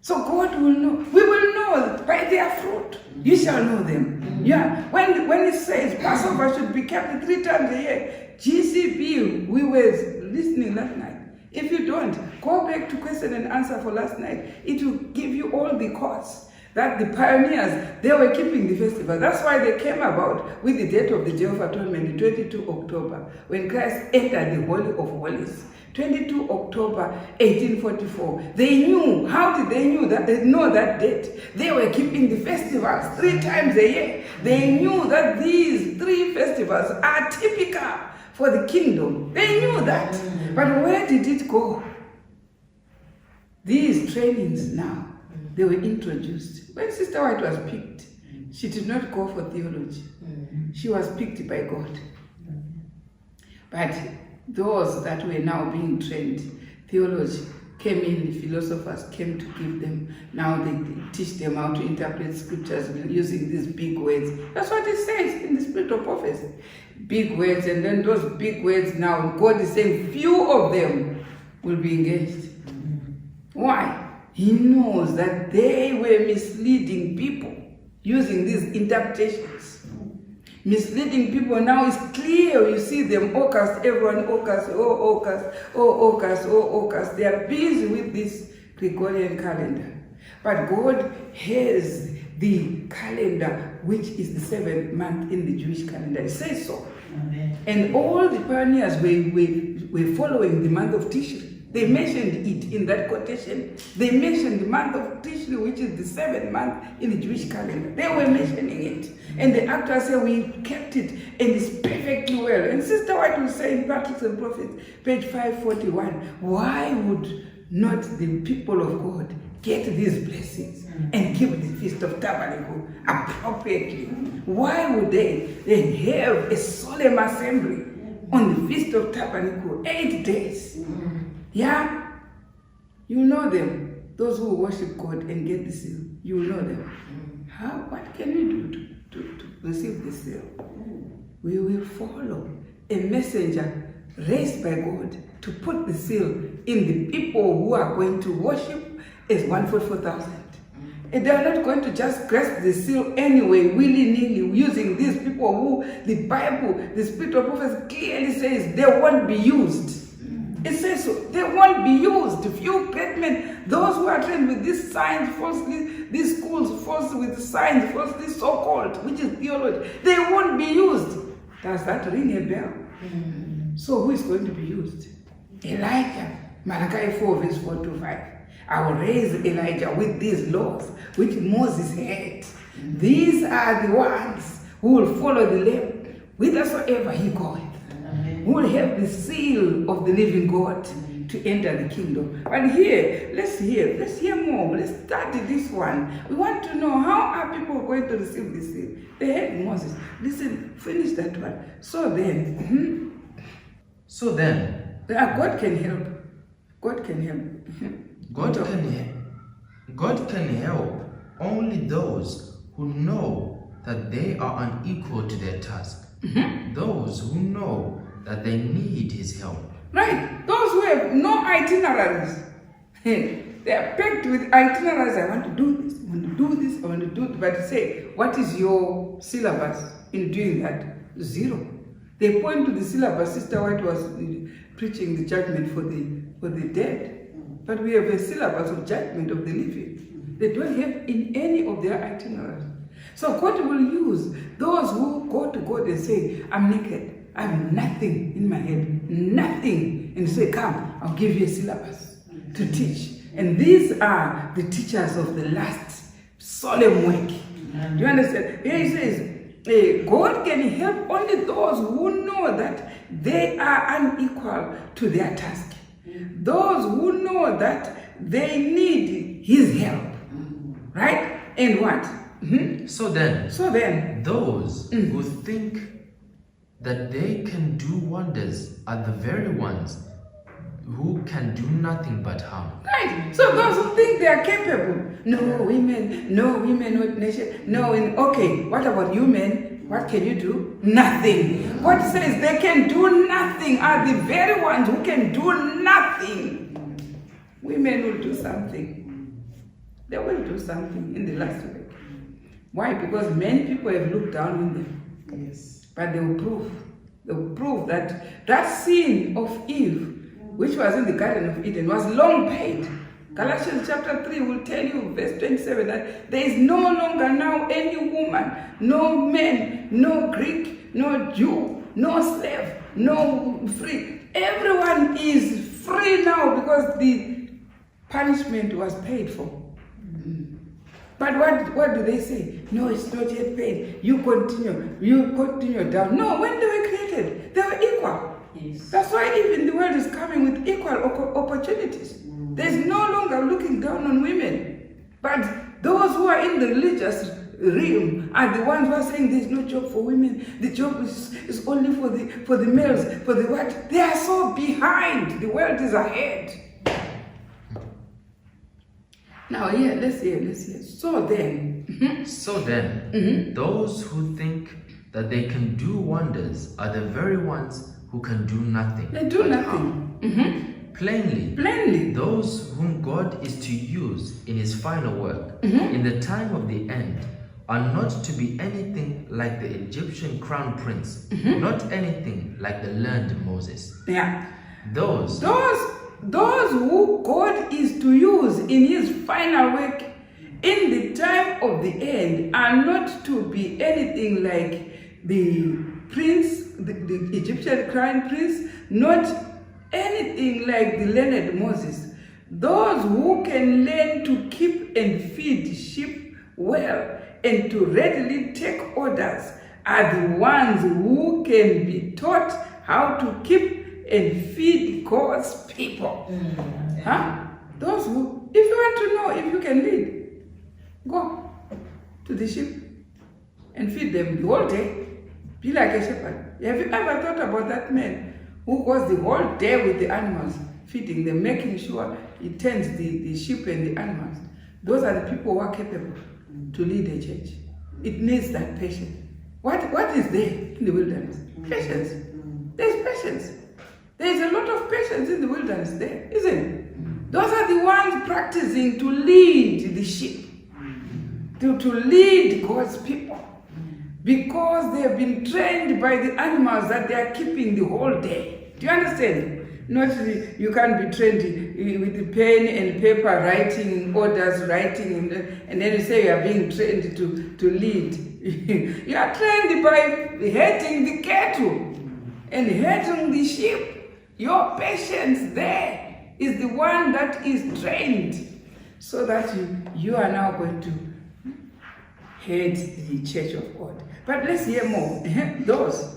So God will know. We will know by their fruit. You shall know them. Yeah. When it says Passover should be kept 3 times a year, GCB, we were listening last night. If you don't, go back to question and answer for last night. It will give you all the costs that the pioneers, they were keeping the festival. That's why they came about with the date of the Day of Atonement, 22 October, when Christ entered the Holy of Holies. 22 October 1844. They knew. How did they know that date? They were keeping the festivals 3 times a year. They knew that these 3 festivals are typical for the kingdom. They knew that. But where did it go? These trainings now, they were introduced. When Sister White was picked, she did not go for theology. She was picked by God. But those that were now being trained, theology came in, the philosophers came to give them, now they teach them how to interpret scriptures using these big words. That's what it says in the spirit of prophecy. Big words, and then those big words now, God is saying few of them will be engaged. Why? He knows that they were misleading people using these interpretations. Misleading people now is clear. You see them, AUKUS, everyone AUKUS, oh AUKUS, oh AUKUS, oh AUKUS. They are busy with this Gregorian calendar. But God has the calendar, which is the 7th month in the Jewish calendar. It says so. Amen. And all the pioneers were following the month of Tishri. They mentioned it in that quotation. They mentioned the month of Tishri, which is the 7th month in the Jewish calendar. They were mentioning it. And the actor said, we kept it, and it's perfectly well. And Sister White will say in Patriarchs and Prophets, page 541, why would not the people of God get these blessings and keep the Feast of Tabernacle appropriately? Why would they then have a solemn assembly on the Feast of Tabernacle 8 days? Yeah? You know them. Those who worship God and get the seal, you know them. What can we do to receive the seal? We will follow a messenger raised by God to put the seal in the people who are going to worship as 144,000. And they are not going to just grasp the seal anyway, willy-nilly, using these people who the Bible, the Spirit of prophecy clearly says they won't be used. It says so. They won't be used. Few great men, those who are trained with these signs falsely, these schools falsely with signs falsely so-called, which is theology, they won't be used. Does that ring a bell? So who is going to be used? Elijah. Malachi 4 verse 4 to 5. I will raise Elijah with these laws which Moses had. These are the ones who will follow the Lamb whithersoever he goeth. Who will have the seal of the living God to enter the kingdom. But let's hear more. Let's study this one. We want to know, how are people going to receive this seal? They had Moses. Listen, finish that one. So then, God can help. God can help. God can help only those who know that they are unequal to their task. Those who know that they need his help. Right. Those who have no itineraries. They are packed with itineraries. I want to do this, I want to do this, I want to do it. But say, what is your syllabus in doing that? 0. They point to the syllabus. Sister White was preaching the judgment for the dead. But we have a syllabus of judgment of the living. They don't have in any of their itineraries. So God will use those who go to God and say, I'm naked. I have nothing in my head, nothing. And say, come, I'll give you a syllabus to teach. And these are the teachers of the last solemn work. Do you understand? Here he says, God can help only those who know that they are unequal to their task. Those who know that they need his help. Right? And what? So then, those Mm. who think that they can do wonders are the very ones who can do nothing but harm. Right. So those who think they are capable. No women, not nation. Okay, what about you men? What can you do? Nothing. God says they can do nothing, are the very ones who can do nothing. Women will do something. They will do something in the last week. Why? Because many people have looked down on them. Yes. But they will prove that that sin of Eve, which was in the Garden of Eden, was long paid. Galatians chapter 3 will tell you, verse 27, that there is no longer now any woman, no man, no Greek, no Jew, no slave, no free. Everyone is free now because the punishment was paid for. But what do they say? No, it's not yet paid. You continue down. No, when they were created, they were equal. Yes. That's why even the world is coming with equal opportunities. There's no longer looking down on women. But those who are in the religious realm are the ones who are saying there's no job for women. The job is only for the males, for the what? They are so behind. The world is ahead. Now, let's hear. So then, those who think that they can do wonders are the very ones who can do nothing. They do nothing. Plainly, those whom God is to use in his final work, in the time of the end, are not to be anything like the Egyptian crown prince, not anything like the learned Moses. Yeah. Those who God is to use in his final work in the time of the end are not to be anything like the prince, the Egyptian crown prince, not anything like the learned Moses. Those who can learn to keep and feed sheep well and to readily take orders are the ones who can be taught how to keep and feed God's people. Those who If you want to know if you can lead, go to the sheep and feed them the whole day. Be like a shepherd. Have you ever thought about that man who goes the whole day with the animals, feeding them, making sure he tends the sheep and the animals? Those are the people who are capable to lead a church. It needs that patience. What is there in the wilderness? Patience. There's patience. There's a lot of patience in the wilderness there, isn't it? Those are the ones practicing to lead the sheep, to lead God's people, because they have been trained by the animals that they are keeping the whole day. Do you understand? You can't be trained with the pen and paper, writing orders, and then you say you are being trained to lead. You are trained by herding the cattle and herding the sheep. Your patience there is the one that is trained, so that you are now going to head the church of God. But let's hear more. Those.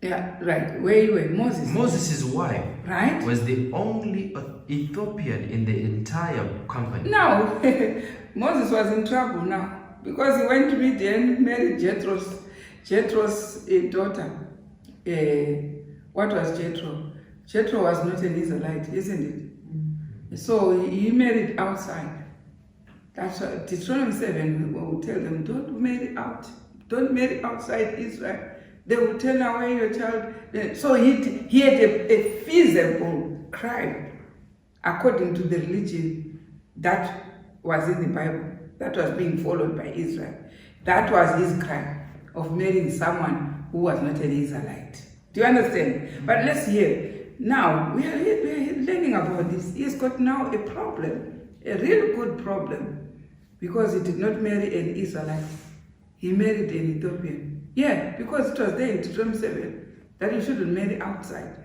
Yeah, right. Where you were, Moses. Moses' wife, right, was the only Ethiopian in the entire company. Now, Moses was in trouble now, because he went to Midian, married Jethro's daughter. What was Jethro? Jethro was not an Israelite, isn't it? So he married outside. That's why Deuteronomy 7 will tell them, don't marry outside Israel. They will turn away your child. So he had a feasible crime according to the religion that was in the Bible, that was being followed by Israel. That was his crime of marrying someone who was not an Israelite. Do you understand? But let's hear. Now, we are learning about this. He's got now a problem, a real good problem, because he did not marry an Israelite. He married an Ethiopian. Yeah, because it was there in Deuteronomy 7 that you shouldn't marry outside.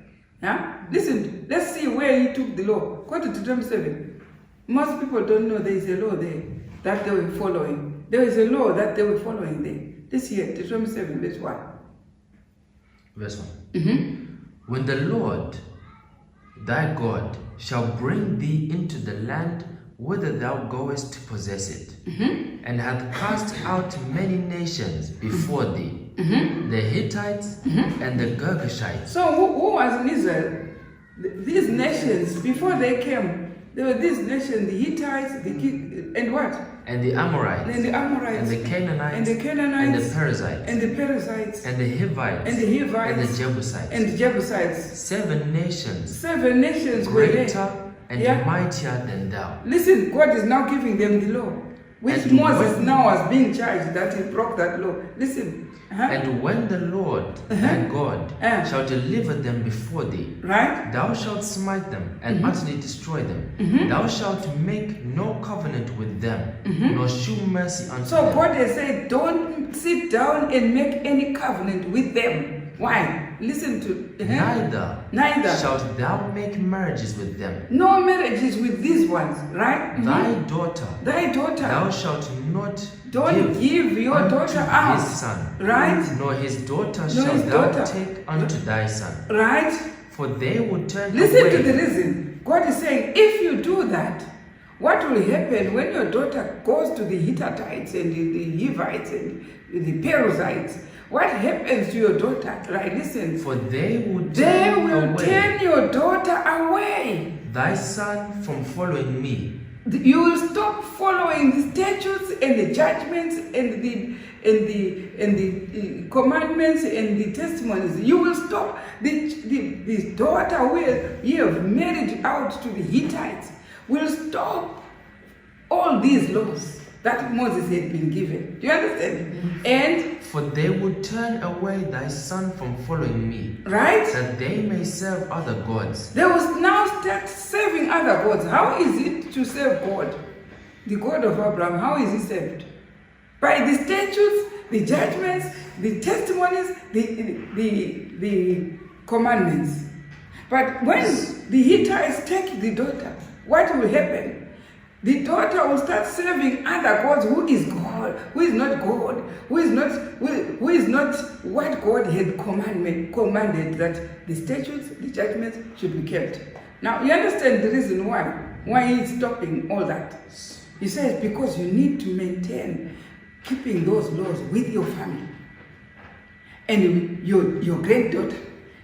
Yeah? Listen, let's see where he took the law. Go to Deuteronomy 7. Most people don't know there is a law there that they were following. There is a law that they were following there. This year, Deuteronomy 7, verse 1. Verse 1. When the Lord thy God shall bring thee into the land whither thou goest to possess it, and hath cast out many nations before thee, the Hittites and the Girgashites. So who was in Israel? These nations, before they came, there were these nations, the Hittites, and what? And the Amorites, and the Amorites, and the Canaanites, and the Canaanites, and the Perizzites, and the Perizzites, and the Hivites, and the Hivites, and the Jebusites, and the Jebusites. 7 nations, 7 nations were there, greater and mightier than thou. Listen, God is now giving them the law, which And Moses when- now was being charged that he broke that law. Listen. And when the Lord thy God Uh. shall deliver them before thee, Right? thou shalt smite them and utterly destroy them. Thou shalt make no covenant with them, nor shew mercy unto So them. God has said, don't sit down and make any covenant with them. Why? Listen to. Neither shalt thou make marriages with them. No marriages with these ones, right? Thy daughter thou shalt not Don't give your unto daughter out. his son, Right? nor his daughter his shalt thou daughter. take unto thy son. Right? For they will turn Listen away. to the reason. God is saying, if you do that, what will happen when your daughter goes to the Hittites and the Hivites and the Perizzites? What happens to your daughter? Right, listen. For they will They turn will away turn your daughter away. thy son from following me. You will stop following the statutes and the judgments and the commandments and the testimonies. You will stop the daughter who you have married out to the Hittites. Will stop all these laws that Moses had been given. Do you understand? And For they will turn away thy son from following me, right, that they may serve other gods. they will now start serving other gods. How is it to serve God? The God of Abraham, how is he served? By the statutes, the judgments, the testimonies, the commandments. But when the Hittites take the daughter, what will happen? The daughter will start serving other gods. Who is God? Who is not God? Who is not what God had commanded that the statutes, the judgments should be kept. Now, you understand the reason why he's stopping all that. He says, because you need to maintain keeping those laws with your family. And your granddaughter,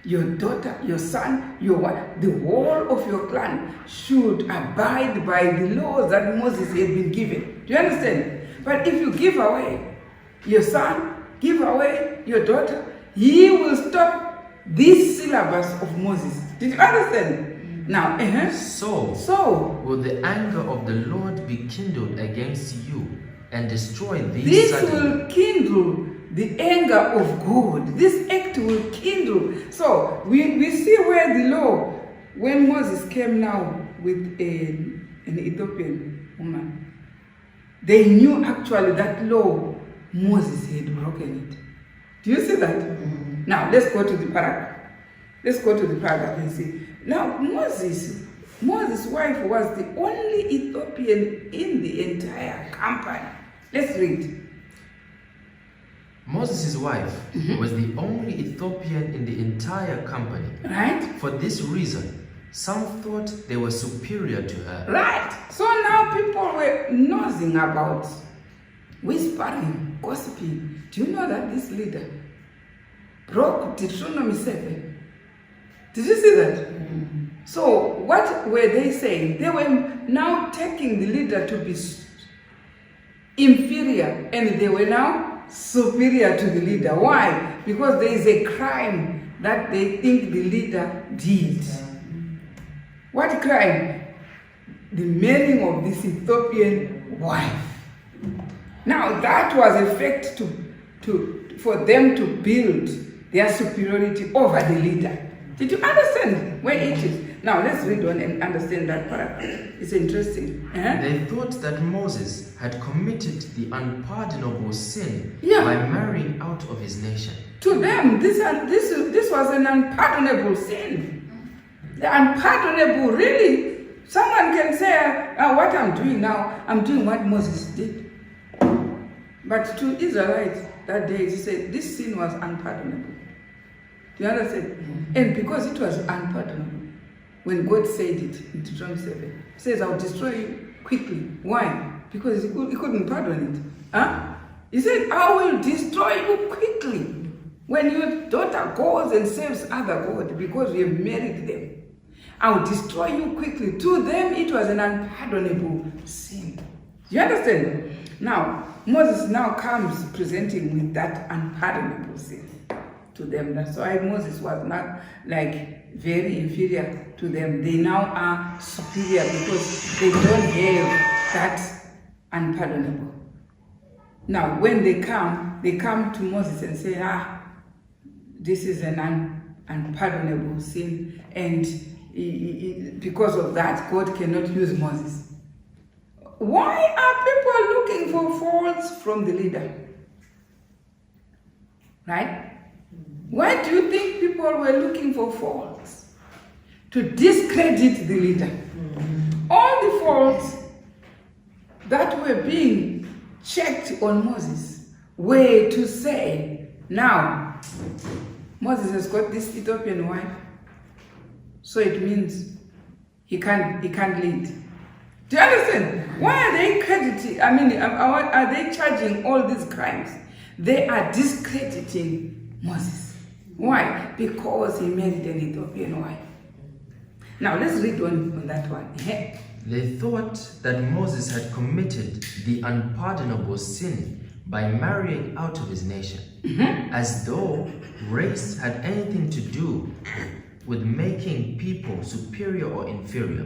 your daughter, your son, your wife, the whole of your clan should abide by the laws that Moses had been given. Do you understand? But if you give away your son, give away your daughter, he will stop this syllabus of Moses. Did you understand? Now, So will the anger of the Lord be kindled against you and destroy these this suddenly? will kindle the anger of God. This act will kindle. So we see where the law, when Moses came now with an Ethiopian woman, they knew actually that law, Moses had broken it. Do you see that? Now let's go to the paragraph. Let's go to the paragraph and see. Now Moses' wife was the only Ethiopian in the entire company. Let's read. Moses' wife was the only Ethiopian in the entire company. Right? For this reason, some thought they were superior to her. Right. So now people were nosing about, whispering, gossiping. Do you know that this leader broke Deuteronomy 7? Did you see that? So what were they saying? They were now taking the leader to be inferior, and they were now superior to the leader. Why? Because there is a crime that they think the leader did. What crime? The marrying of this Ethiopian wife. Now that was a fact for them to build their superiority over the leader. Did you understand where it is? Now let's read on and understand that paragraph. It's interesting. They thought that Moses had committed the unpardonable sin Yeah. by marrying out of his nation. To them, this was an unpardonable sin. The unpardonable, really. Someone can say, what I'm doing now, I'm doing what Moses did. But to Israelites that day, he said, this sin was unpardonable. Do you understand? And because it was unpardonable, when God said it in Deuteronomy 7, he says, I'll destroy you quickly. Why? Because he couldn't pardon it. He said, I will destroy you quickly when your daughter goes and serves other God because you have married them. I'll destroy you quickly. To them, it was an unpardonable sin. Do you understand? Now, Moses now comes presenting with that unpardonable sin to them. That's why Moses was not like very inferior to them. They now are superior because they don't have that unpardonable. Now, when they come to Moses and say, this is an unpardonable sin, and because of that, God cannot use Moses. Why are people looking for faults from the leader? Right? Why do you think people were looking for faults? To discredit the leader. All the faults that were being checked on Moses were to say, now, Moses has got this Ethiopian wife, so it means he can't lead. Do you understand? Why are they crediting? Are they charging all these crimes? They are discrediting Moses. Why? Because he married an Ethiopian wife. Now let's read on that one. They thought that Moses had committed the unpardonable sin by marrying out of his nation, as though race had anything to do with making people superior or inferior.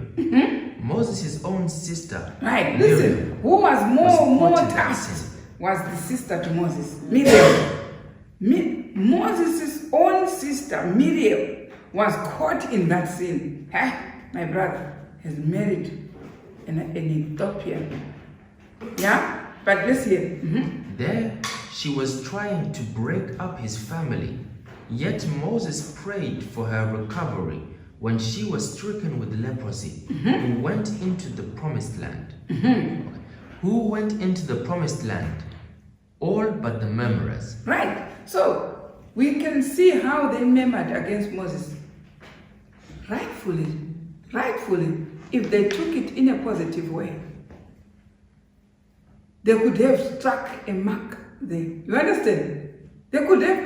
Moses' own sister, right? Miriam, Listen, who was more caught in that touched sin. was the sister to Moses, Miriam. Moses' own sister, Miriam, was caught in that sin. My brother has married an Ethiopian. Yeah? But let's hear. There she was trying to break up his family, yet Moses prayed for her recovery when she was stricken with leprosy, who went into the promised land. Who went into the promised land? All but the murmurers. Right. So we can see how they murmured against Moses. Rightfully. rightfully, if they took it in a positive way, they could have struck a mark there. You understand? They could have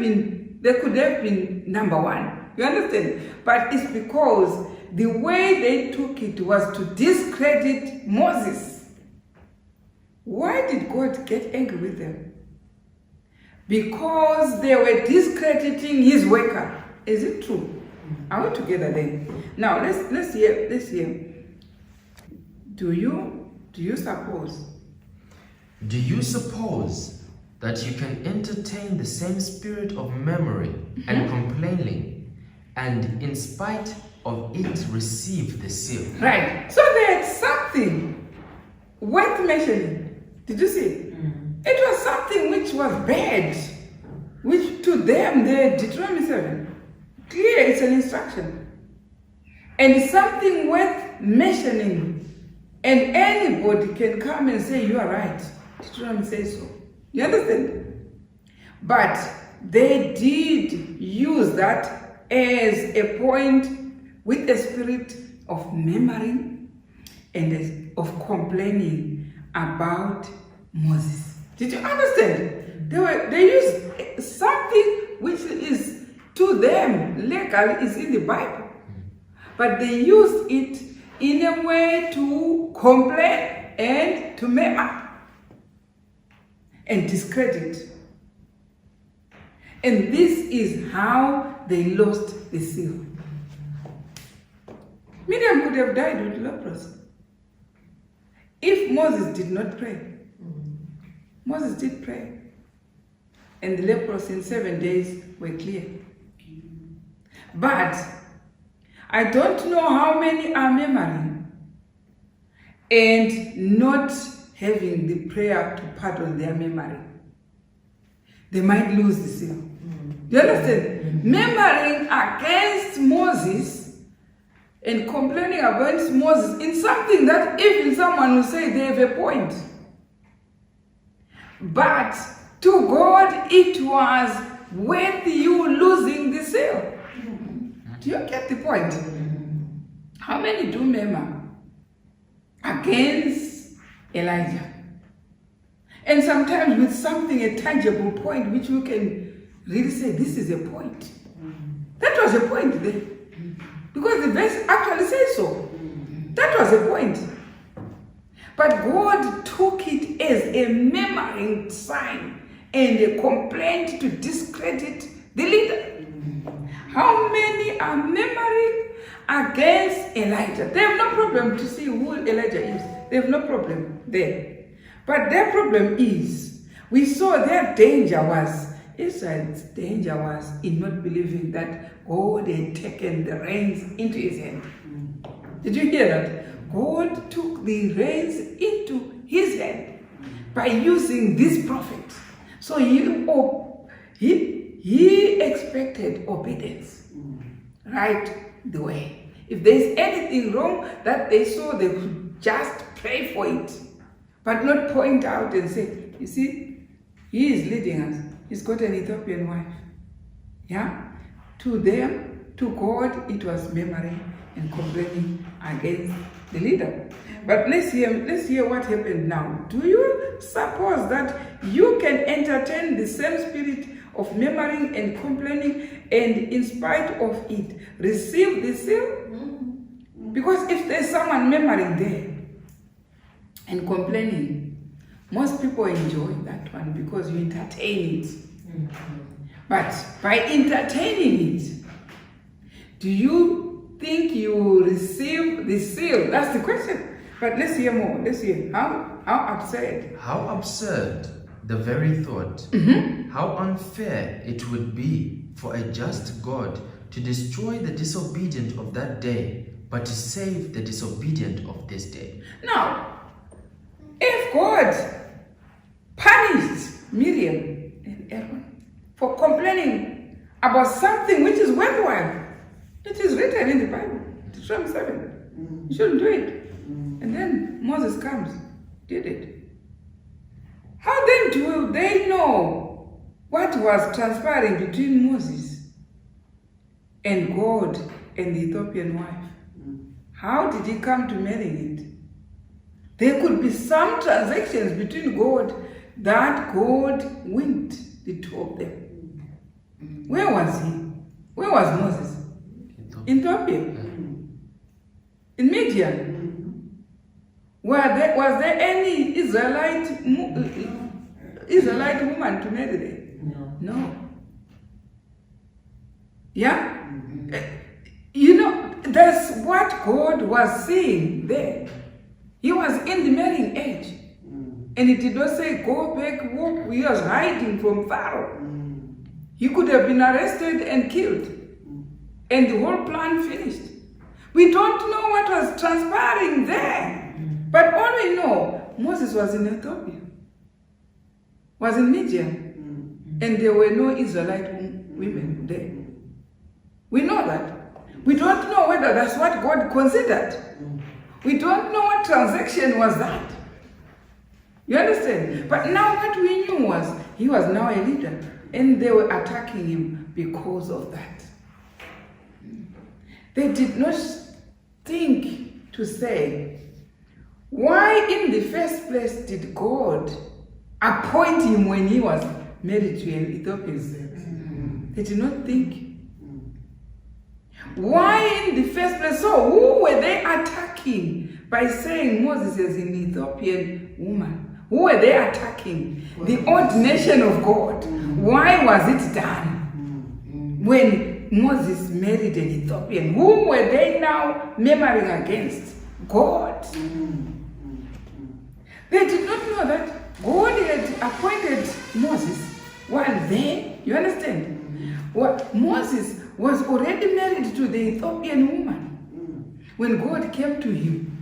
been number one. You understand? But it's because the way they took it was to discredit Moses. Why did God get angry with them? Because they were discrediting his worker. Is it true? Are we together then? Now let's hear. Do you suppose? Do you suppose that you can entertain the same spirit of memory and complaining, and in spite of it receive the seal? Right. So they had something worth mentioning. Did you see? It was something which was bad, which to them, the Deuteronomy 7, clear, it's an instruction. And it's something worth mentioning. And anybody can come and say, you are right. Deuteronomy says so. You understand? But they did use that as a point with a spirit of memory and of complaining about Moses. Did you understand? They used something which is to them legal, is in the Bible, but they used it in a way to complain and to murmur and discredit. And this is how they lost the seal. Miriam could have died with leprosy if Moses did not pray. Moses did pray, and the lepers in 7 days were clear. But I don't know how many are murmuring and not having the prayer to pardon their memory. They might lose the seal. Do you understand? Murmuring against Moses and complaining against Moses in something that even someone will say they have a point. But to God, it was worth you losing the seal. Do you get the point? How many do murmur against Elijah? And sometimes with something, a tangible point, which you can really say, this is a point. That was a point there. Because the verse actually says so. That was a point. But God took it as a murmuring sign and a complaint to discredit the leader. How many are murmuring against Elijah? They have no problem to see who Elijah is. They have no problem there. But their problem is, we saw their danger was, Israel's danger was in not believing that God had taken the reins into his hand. Did you hear that? God took the reins into his hand by using this prophet. So he expected obedience right the way. If there's anything wrong that they saw, they could just pray for it, but not point out and say, you see, he is leading us. He's got an Ethiopian wife. Yeah? To them, to God, it was murmuring and complaining against the leader. But let's hear what happened now. Do you suppose that you can entertain the same spirit of murmuring and complaining and in spite of it receive the seal? Because if there's someone murmuring there and complaining, most people enjoy that one because you entertain it. But by entertaining it, do you think you receive the seal? That's the question. But let's hear more. Let's hear. How absurd. How absurd the very thought. How unfair it would be for a just God to destroy the disobedient of that day, but to save the disobedient of this day. Now, if God punished Miriam and Aaron for complaining about something which is worthwhile, it is written in the Bible, Deuteronomy 7. You shouldn't do it. And then Moses comes, did it. How then do they know what was transpiring between Moses and God and the Ethiopian wife? How did he come to marrying it? There could be some transactions between God that God winked the two of them. Where was he? Where was Moses? In Ethiopia. In Midian. Was there any Israelite woman to marry there? No. Yeah? That's what God was seeing there. He was in the marrying age. And it did not say, go back, walk. He was hiding from Pharaoh. He could have been arrested and killed. And the whole plan finished. We don't know what was transpiring there. But all we know, Moses was in Ethiopia. Was in Midian. And there were no Israelite women there. We know that. We don't know whether that's what God considered. We don't know what transaction was that. You understand? But now what we knew was he was now a leader. And they were attacking him because of that. They did not think to say, why in the first place did God appoint him when he was married to an Ethiopian? They did not think. Why in the first place? So who were they attacking by saying Moses is an Ethiopian woman? Who were they attacking? The old nation of God. Why was it done when Moses married an Ethiopian? Who were they now murmuring against? God. They did not know that God had appointed Moses while they, you understand? Well, Moses was already married to the Ethiopian woman when God came to him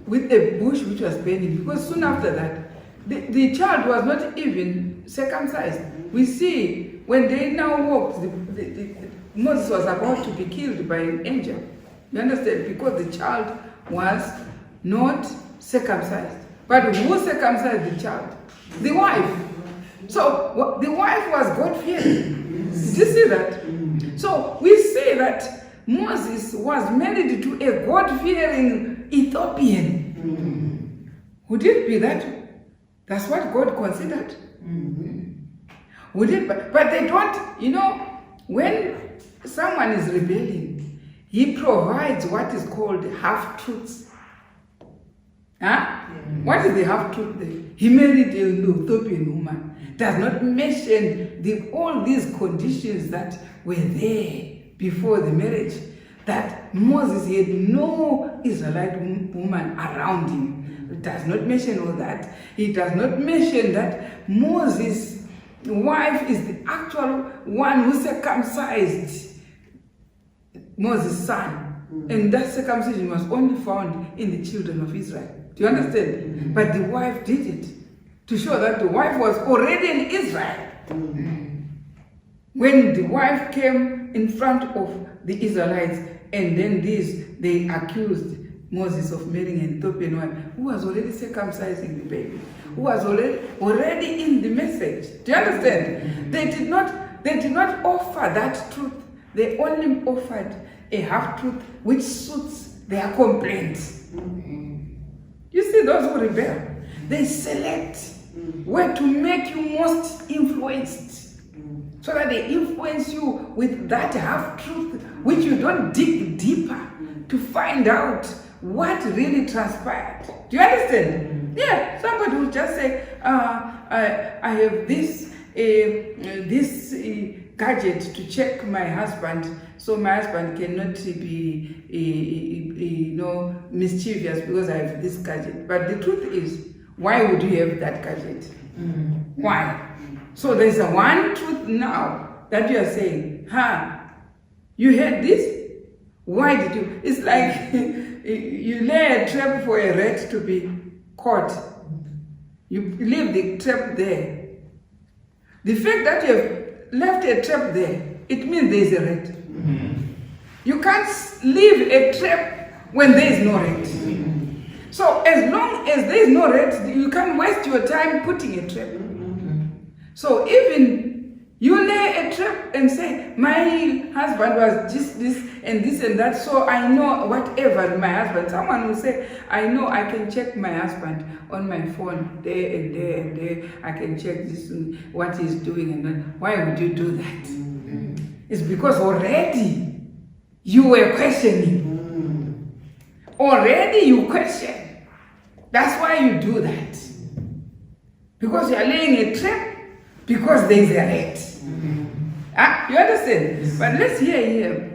with a bush which was burning, because soon after that, the child was not even circumcised. We see when they now walked, Moses was about to be killed by an angel. You understand? Because the child was not circumcised. But who circumcised the child? The wife. So the wife was God-fearing. Did you see that? So we say that Moses was married to a God-fearing Ethiopian. Would it be that? That's what God considered. Would it? But they don't, when someone is rebelling, he provides what is called half-truths. Huh? What is the half-truth there? He married an Ethiopian woman. Does not mention all these conditions that were there before the marriage. That Moses had no Israelite woman around him. It does not mention all that. It does not mention that Moses' wife is the actual one who circumcised Moses' son. And that circumcision was only found in the children of Israel. Do you understand? But the wife did it to show that the wife was already in Israel. When the wife came in front of the Israelites, and then they accused Moses of marrying an Ethiopian wife who was already circumcising the baby, who was already in the message. Do you understand? They did not offer that truth. They only offered a half-truth which suits their complaints. You see those who rebel, they select where to make you most influenced, so that they influence you with that half-truth which you don't dig deeper to find out what really transpired. Do you understand? Yeah, somebody will just say, I have this gadget to check my husband, so my husband cannot be mischievous because I have this gadget. But the truth is, why would you have that gadget? Why? So there's a one truth now that you are saying, you had this? Why did you? It's like you lay a trap for a rat to be caught. You leave the trap there. The fact that you have left a trap there, it means there is a rat. You can't leave a trap when there is no rat. So as long as there is no rat, you can't waste your time putting a trap. So even You lay a trap and say, my husband was just this and that, so I know whatever my husband. Someone will say, I know I can check my husband on my phone there and there and there. I can check this, what he's doing and then. Why would you do that? It's because already you were questioning. Already you question. That's why you do that. Because you are laying a trap, because there is a rat. You understand? Yes. But let's hear here.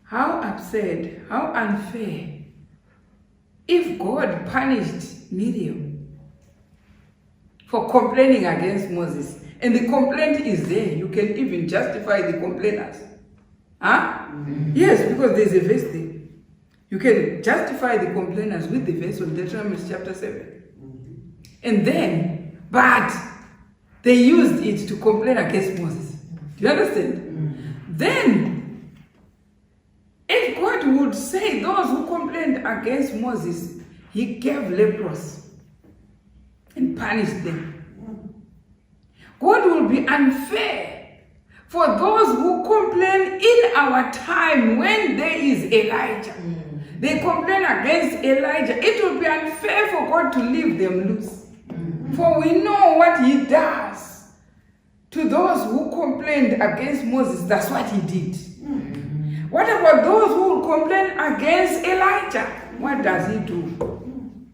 How absurd, how unfair. If God punished Miriam for complaining against Moses, and the complaint is there, you can even justify the complainers. Yes, because there's a verse there. You can justify the complainers with the verse on Deuteronomy chapter 7. And then, but they used it to complain against Moses. Do you understand? Then, if God would say those who complained against Moses, he gave lepers and punished them. God will be unfair for those who complain in our time when there is Elijah. They complain against Elijah. It will be unfair for God to leave them loose. For we know what he does to those who complained against Moses. That's what he did. What about those who complain against Elijah? What does he do?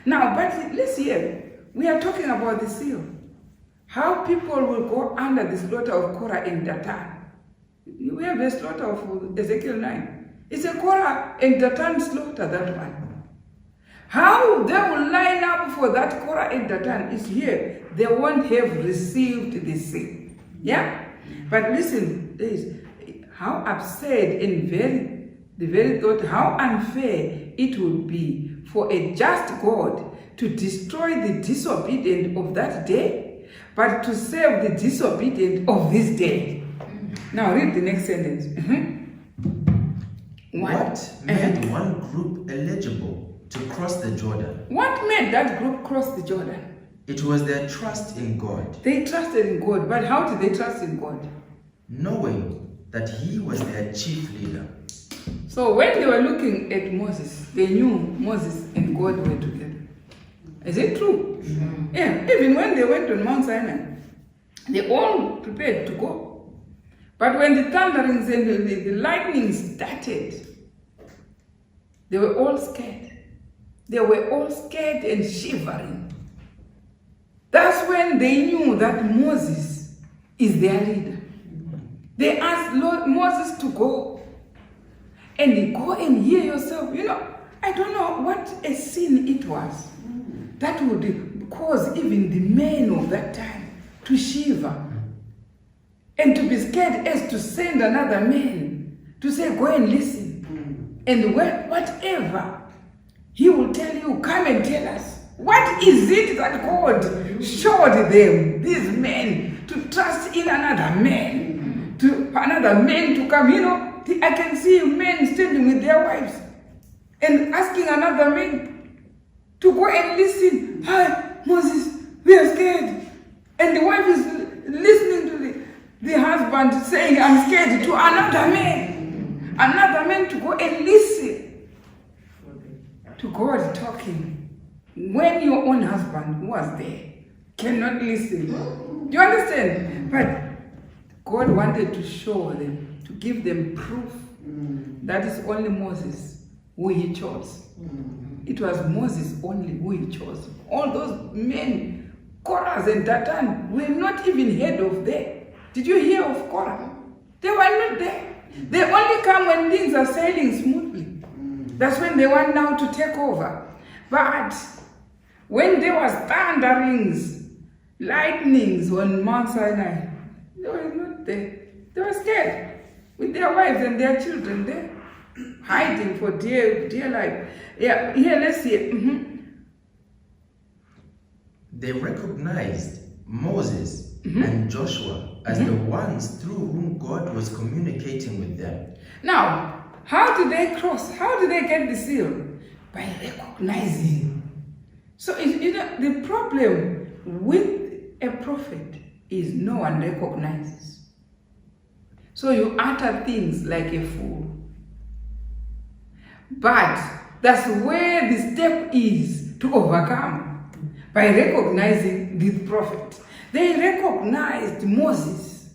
Now, but let's hear. We are talking about the seal. How people will go under the slaughter of Korah and Dathan. We have the slaughter of Ezekiel 9. It's a Korah and Dathan slaughter, that one. How they will line up for that Korah and Dathan is here. They won't have received the seal. Yeah? But listen, how absurd and the very thought, how unfair it would be for a just God to destroy the disobedient of that day, but to save the disobedient of this day. Now read the next sentence. What made one group eligible to cross the Jordan? What made that group cross the Jordan? It was their trust in God. They trusted in God, but how did they trust in God? Knowing that he was their chief leader. So when they were looking at Moses, they knew Moses and God were together. Is it true? Yeah, even when they went on Mount Sinai, they all prepared to go. But when the thunderings and the lightning started, they were all scared. They were all scared and shivering. That's when they knew that Moses is their leader. They asked Lord Moses to go. And go and hear yourself. You know, I don't know what a sin it was that would cause even the men of that time to shiver and to be scared as to send another man to say, go and listen. And whatever he will tell you, come and tell us. What is it that God showed them, these men, to trust in another man, to come? You know, I can see men standing with their wives and asking another man to go and listen. Hi, Moses, we are scared. And the wife is listening to the husband saying, I'm scared, to another man to go and listen to God talking. When your own husband, who was there, cannot listen. Do you understand? But God wanted to show them, to give them proof that it's only Moses who he chose. It was Moses only who he chose. All those men, Korah and Dathan, were not even heard of there. Did you hear of Korah? They were not there. They only come when things are sailing smoothly. That's when they want now to take over. But when there was thunderings, lightnings on Mount Sinai, they were not there. They were scared with their wives and their children there, hiding for dear life. Yeah, here, let's see. They recognized Moses and Joshua as the ones through whom God was communicating with them. Now, how did they cross? How did they get the seal? By recognizing. So, the problem with a prophet is no one recognizes. So you utter things like a fool. But that's where the step is to overcome, by recognizing this prophet. They recognized Moses,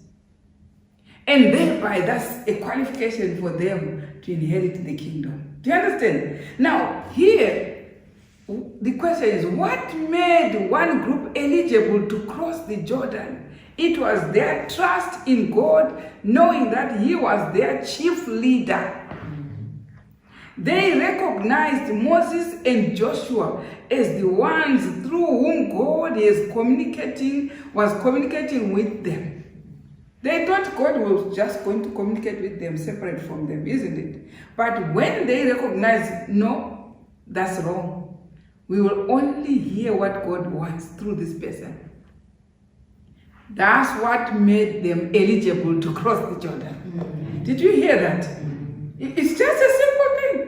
and thereby that's a qualification for them to inherit the kingdom. Do you understand? Now, here, the question is, what made one group eligible to cross the Jordan? It was their trust in God, knowing that He was their chief leader. They recognized Moses and Joshua as the ones through whom God was communicating with them. They thought God was just going to communicate with them separate from them, isn't it? But when they recognized, no, that's wrong. We will only hear what God wants through this person. That's what made them eligible to cross the Jordan. Did you hear that? It's just a simple thing.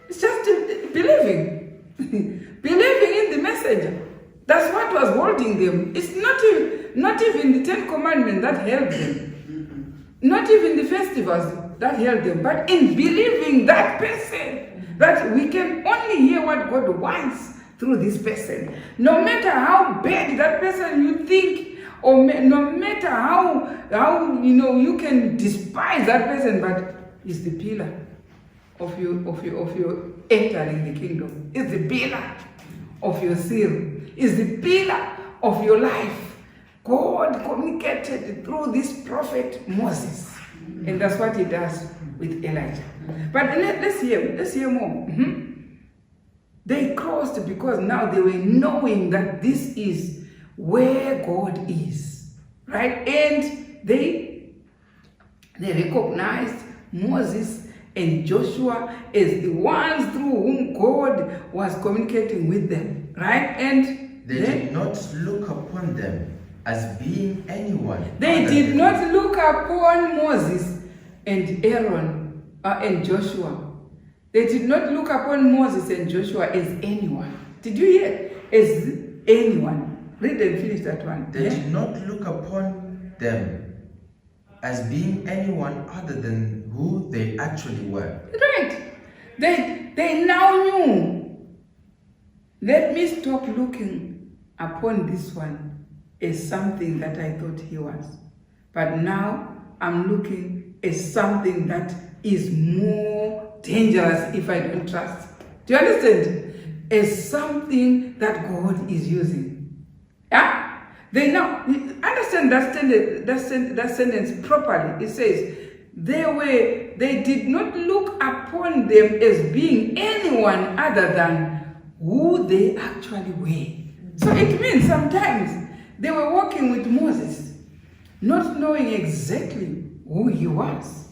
It's just believing. Believing in the messenger. That's what was holding them. It's not even the 10 Commandments that held them. Not even the festivals that held them. But in believing that person, that we can only hear what God wants through this person. No matter how bad that person you think, or no matter how you can despise that person, but it's the pillar of your entering the kingdom. It's the pillar of your seal. It's the pillar of your life. God communicated through this prophet Moses, and that's what He does with Elijah. But let's hear more. They crossed because now they were knowing that this is where God is, right? And they recognized Moses and Joshua as the ones through whom God was communicating with them, right? And they did not look upon them as being anyone. They did not look upon Moses and Aaron and Joshua. They did not look upon Moses and Joshua as anyone. Did you hear? As anyone. Read and finish that one. They did not look upon them as being anyone other than who they actually were. Right. They now knew. Let me stop looking upon this one as something that I thought he was. But now I'm looking at something that is more dangerous if I don't trust. Do you understand? As something that God is using. Yeah? They now understand that sentence properly. It says, they did not look upon them as being anyone other than who they actually were. So it means sometimes they were walking with Moses, not knowing exactly who he was.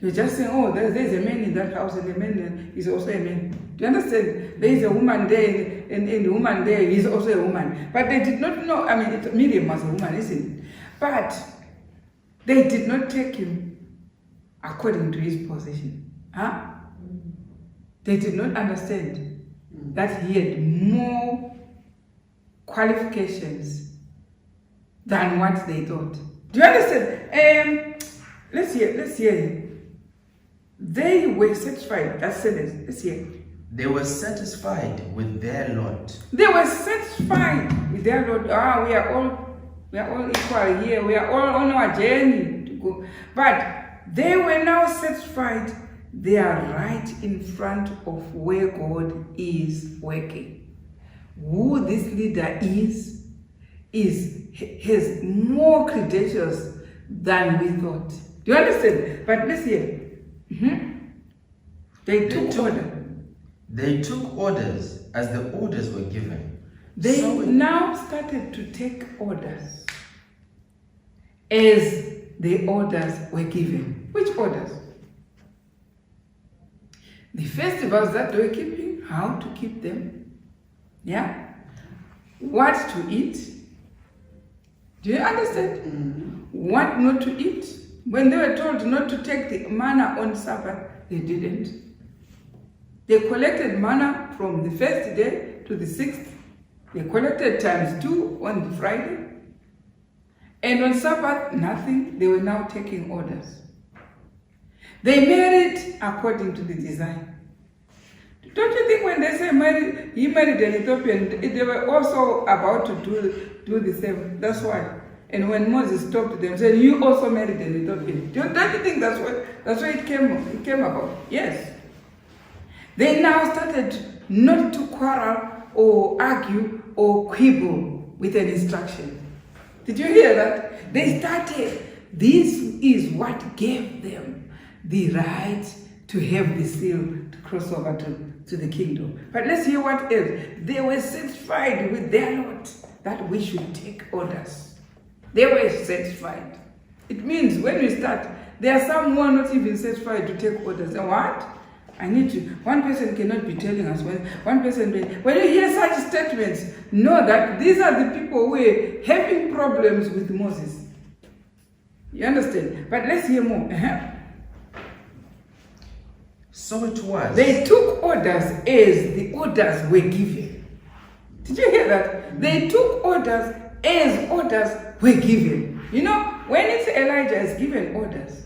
They were just saying, oh, there's a man in that house, and the man is also a man. Do you understand? There is a woman there, and the woman there is also a woman. But they did not know, Miriam was a woman, isn't it? But they did not take him according to his position. Huh? They did not understand that he had more qualifications than what they thought. Do you understand? Let's hear. They were satisfied. That's sentence. Let's hear. They were satisfied with their lot. They were satisfied with their lot. We are all equal here. We are all on our journey to go. But they were now satisfied. They are right in front of where God is working. Who this leader is has more credentials than we thought. Do you understand? But let's hear. They took orders as the orders were given. They now started to take orders as the orders were given. Which orders? The festivals that they were keeping, how to keep them. Yeah? What to eat. Do you understand? What not to eat. When they were told not to take the manna on Sabbath, they didn't. They collected manna from the first day to the sixth They collected times 2 on Friday. And on Sabbath, nothing. They were now taking orders. They married according to the design. Don't you think when they say he married an Ethiopian, they were also about to do the same? That's why. And when Moses stopped them, said, "You also married an Ethiopian." Don't you think that's why it came about? Yes. They now started not to quarrel or argue or quibble with an instruction. Did you hear that? They started. This is what gave them the right to have the seal to cross over to the kingdom. But let's hear what else. They were satisfied with their lot that we should take orders. They were satisfied. It means when we start, there are some who are not even satisfied to take orders. And what? I need to. One person cannot be telling us when you hear such statements, know that these are the people who were having problems with Moses. You understand? But let's hear more. So it was. They took orders as the orders were given. Did you hear that? They took orders as orders were given. You know, when it's Elijah is given orders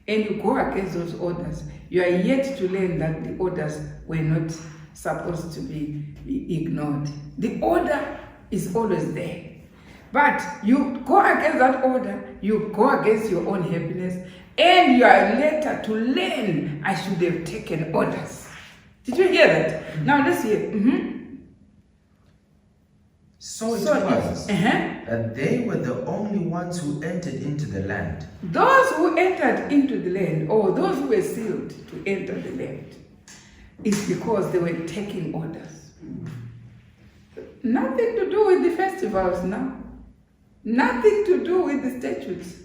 and you go against those orders, you are yet to learn that the orders were not supposed to be ignored. The order is always there. But you go against that order, you go against your own happiness, and you are later to learn, I should have taken orders. Did you hear that? Now let's hear. So it was that they were the only ones who entered into the land. Those who entered into the land, or those who were sealed to enter the land, is because they were taking orders. Nothing to do with the festivals now. Nothing to do with the statutes.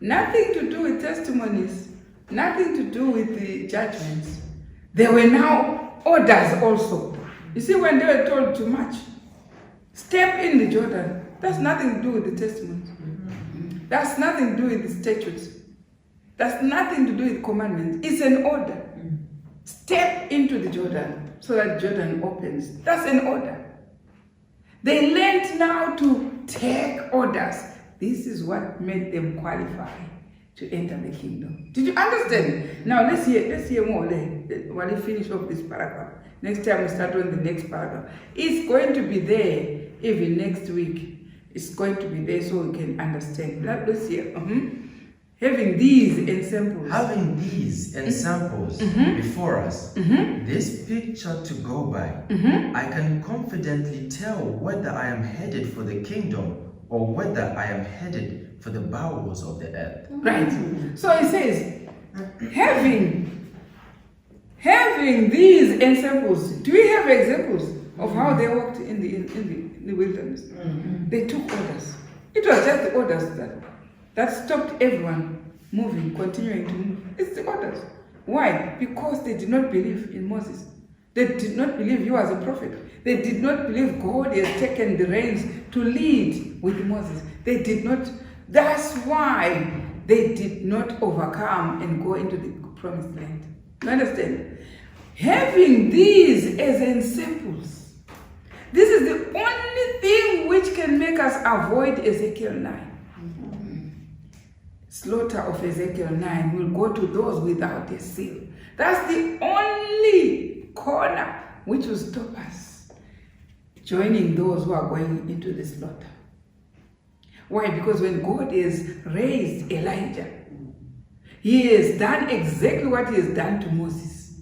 Nothing to do with testimonies. Nothing to do with the judgments. There were now orders also. You see, when they were told to march, step in the Jordan, that's nothing to do with the testimonies. That's nothing to do with the statutes. That's nothing to do with commandments. It's an order. Step into the Jordan so that Jordan opens. That's an order. They learned now to take orders. This is what made them qualify to enter the kingdom. Did you understand? Now let's hear more while we finish off this paragraph. Next time we start on the next paragraph. It's going to be there even next week. It's going to be there so we can understand. Let's hear. Having these ensamples. Having these ensamples before us, this picture to go by, I can confidently tell whether I am headed for the kingdom or whether I am headed for the bowels of the earth. Right. So it says, having these ensamples. Do we have examples of how they walked in the wilderness? They took orders. It was just the orders that stopped everyone moving, continuing to move. It's the orders. Why? Because they did not believe in Moses. They did not believe he was a prophet. They did not believe God has taken the reins to lead with Moses. They did not. That's why they did not overcome and go into the promised land. You understand? Having these as ensamples, this is the only thing which can make us avoid Ezekiel 9. Slaughter of Ezekiel 9 will go to those without a seal. That's the only corner which will stop us joining those who are going into the slaughter. Why? Because when God has raised Elijah, he has done exactly what he has done to Moses.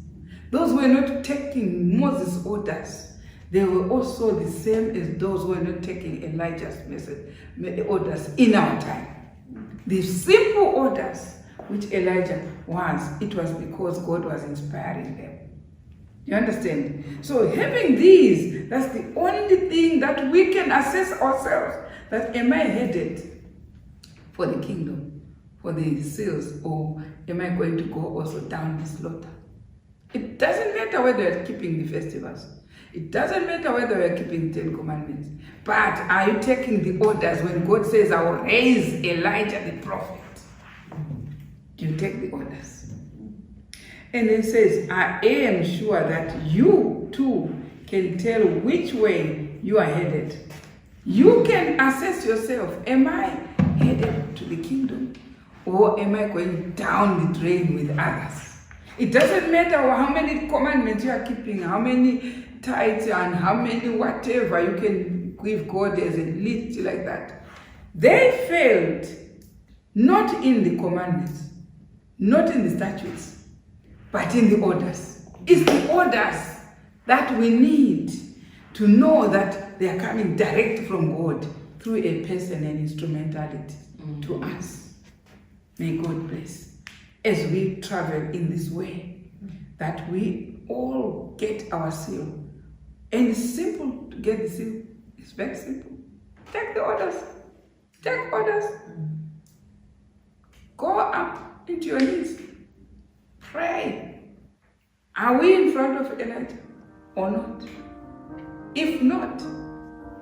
Those who were not taking Moses' orders, they were also the same as those who were not taking Elijah's orders in our time. The simple orders which Elijah was, it was because God was inspiring them. You understand? So having these, that's the only thing that we can assess ourselves. That am I headed for the kingdom, for the seals, or am I going to go also down the slaughter? It doesn't matter whether you're keeping the festivals. It doesn't matter whether you're keeping the 10 Commandments. But are you taking the orders when God says, I will raise Elijah the prophet? You take the orders. And it says, I am sure that you too can tell which way you are headed. You can assess yourself. Am I headed to the kingdom? Or am I going down the drain with others? It doesn't matter how many commandments you are keeping, how many tithes and how many whatever you can give God as a list like that. They failed not in the commandments, not in the statutes, but in the orders. It's the orders that we need to know that they are coming direct from God through a person and instrumentality to us. May God bless as we travel in this way, that we all get our seal. And it's simple to get the seal. It's very simple. Take the orders. Take orders. Go up into your knees. Pray. Are we in front of Elijah or not? If not,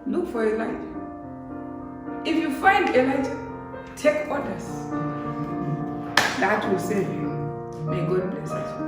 look for Elijah. If you find Elijah, take orders. That will save you. May God bless us.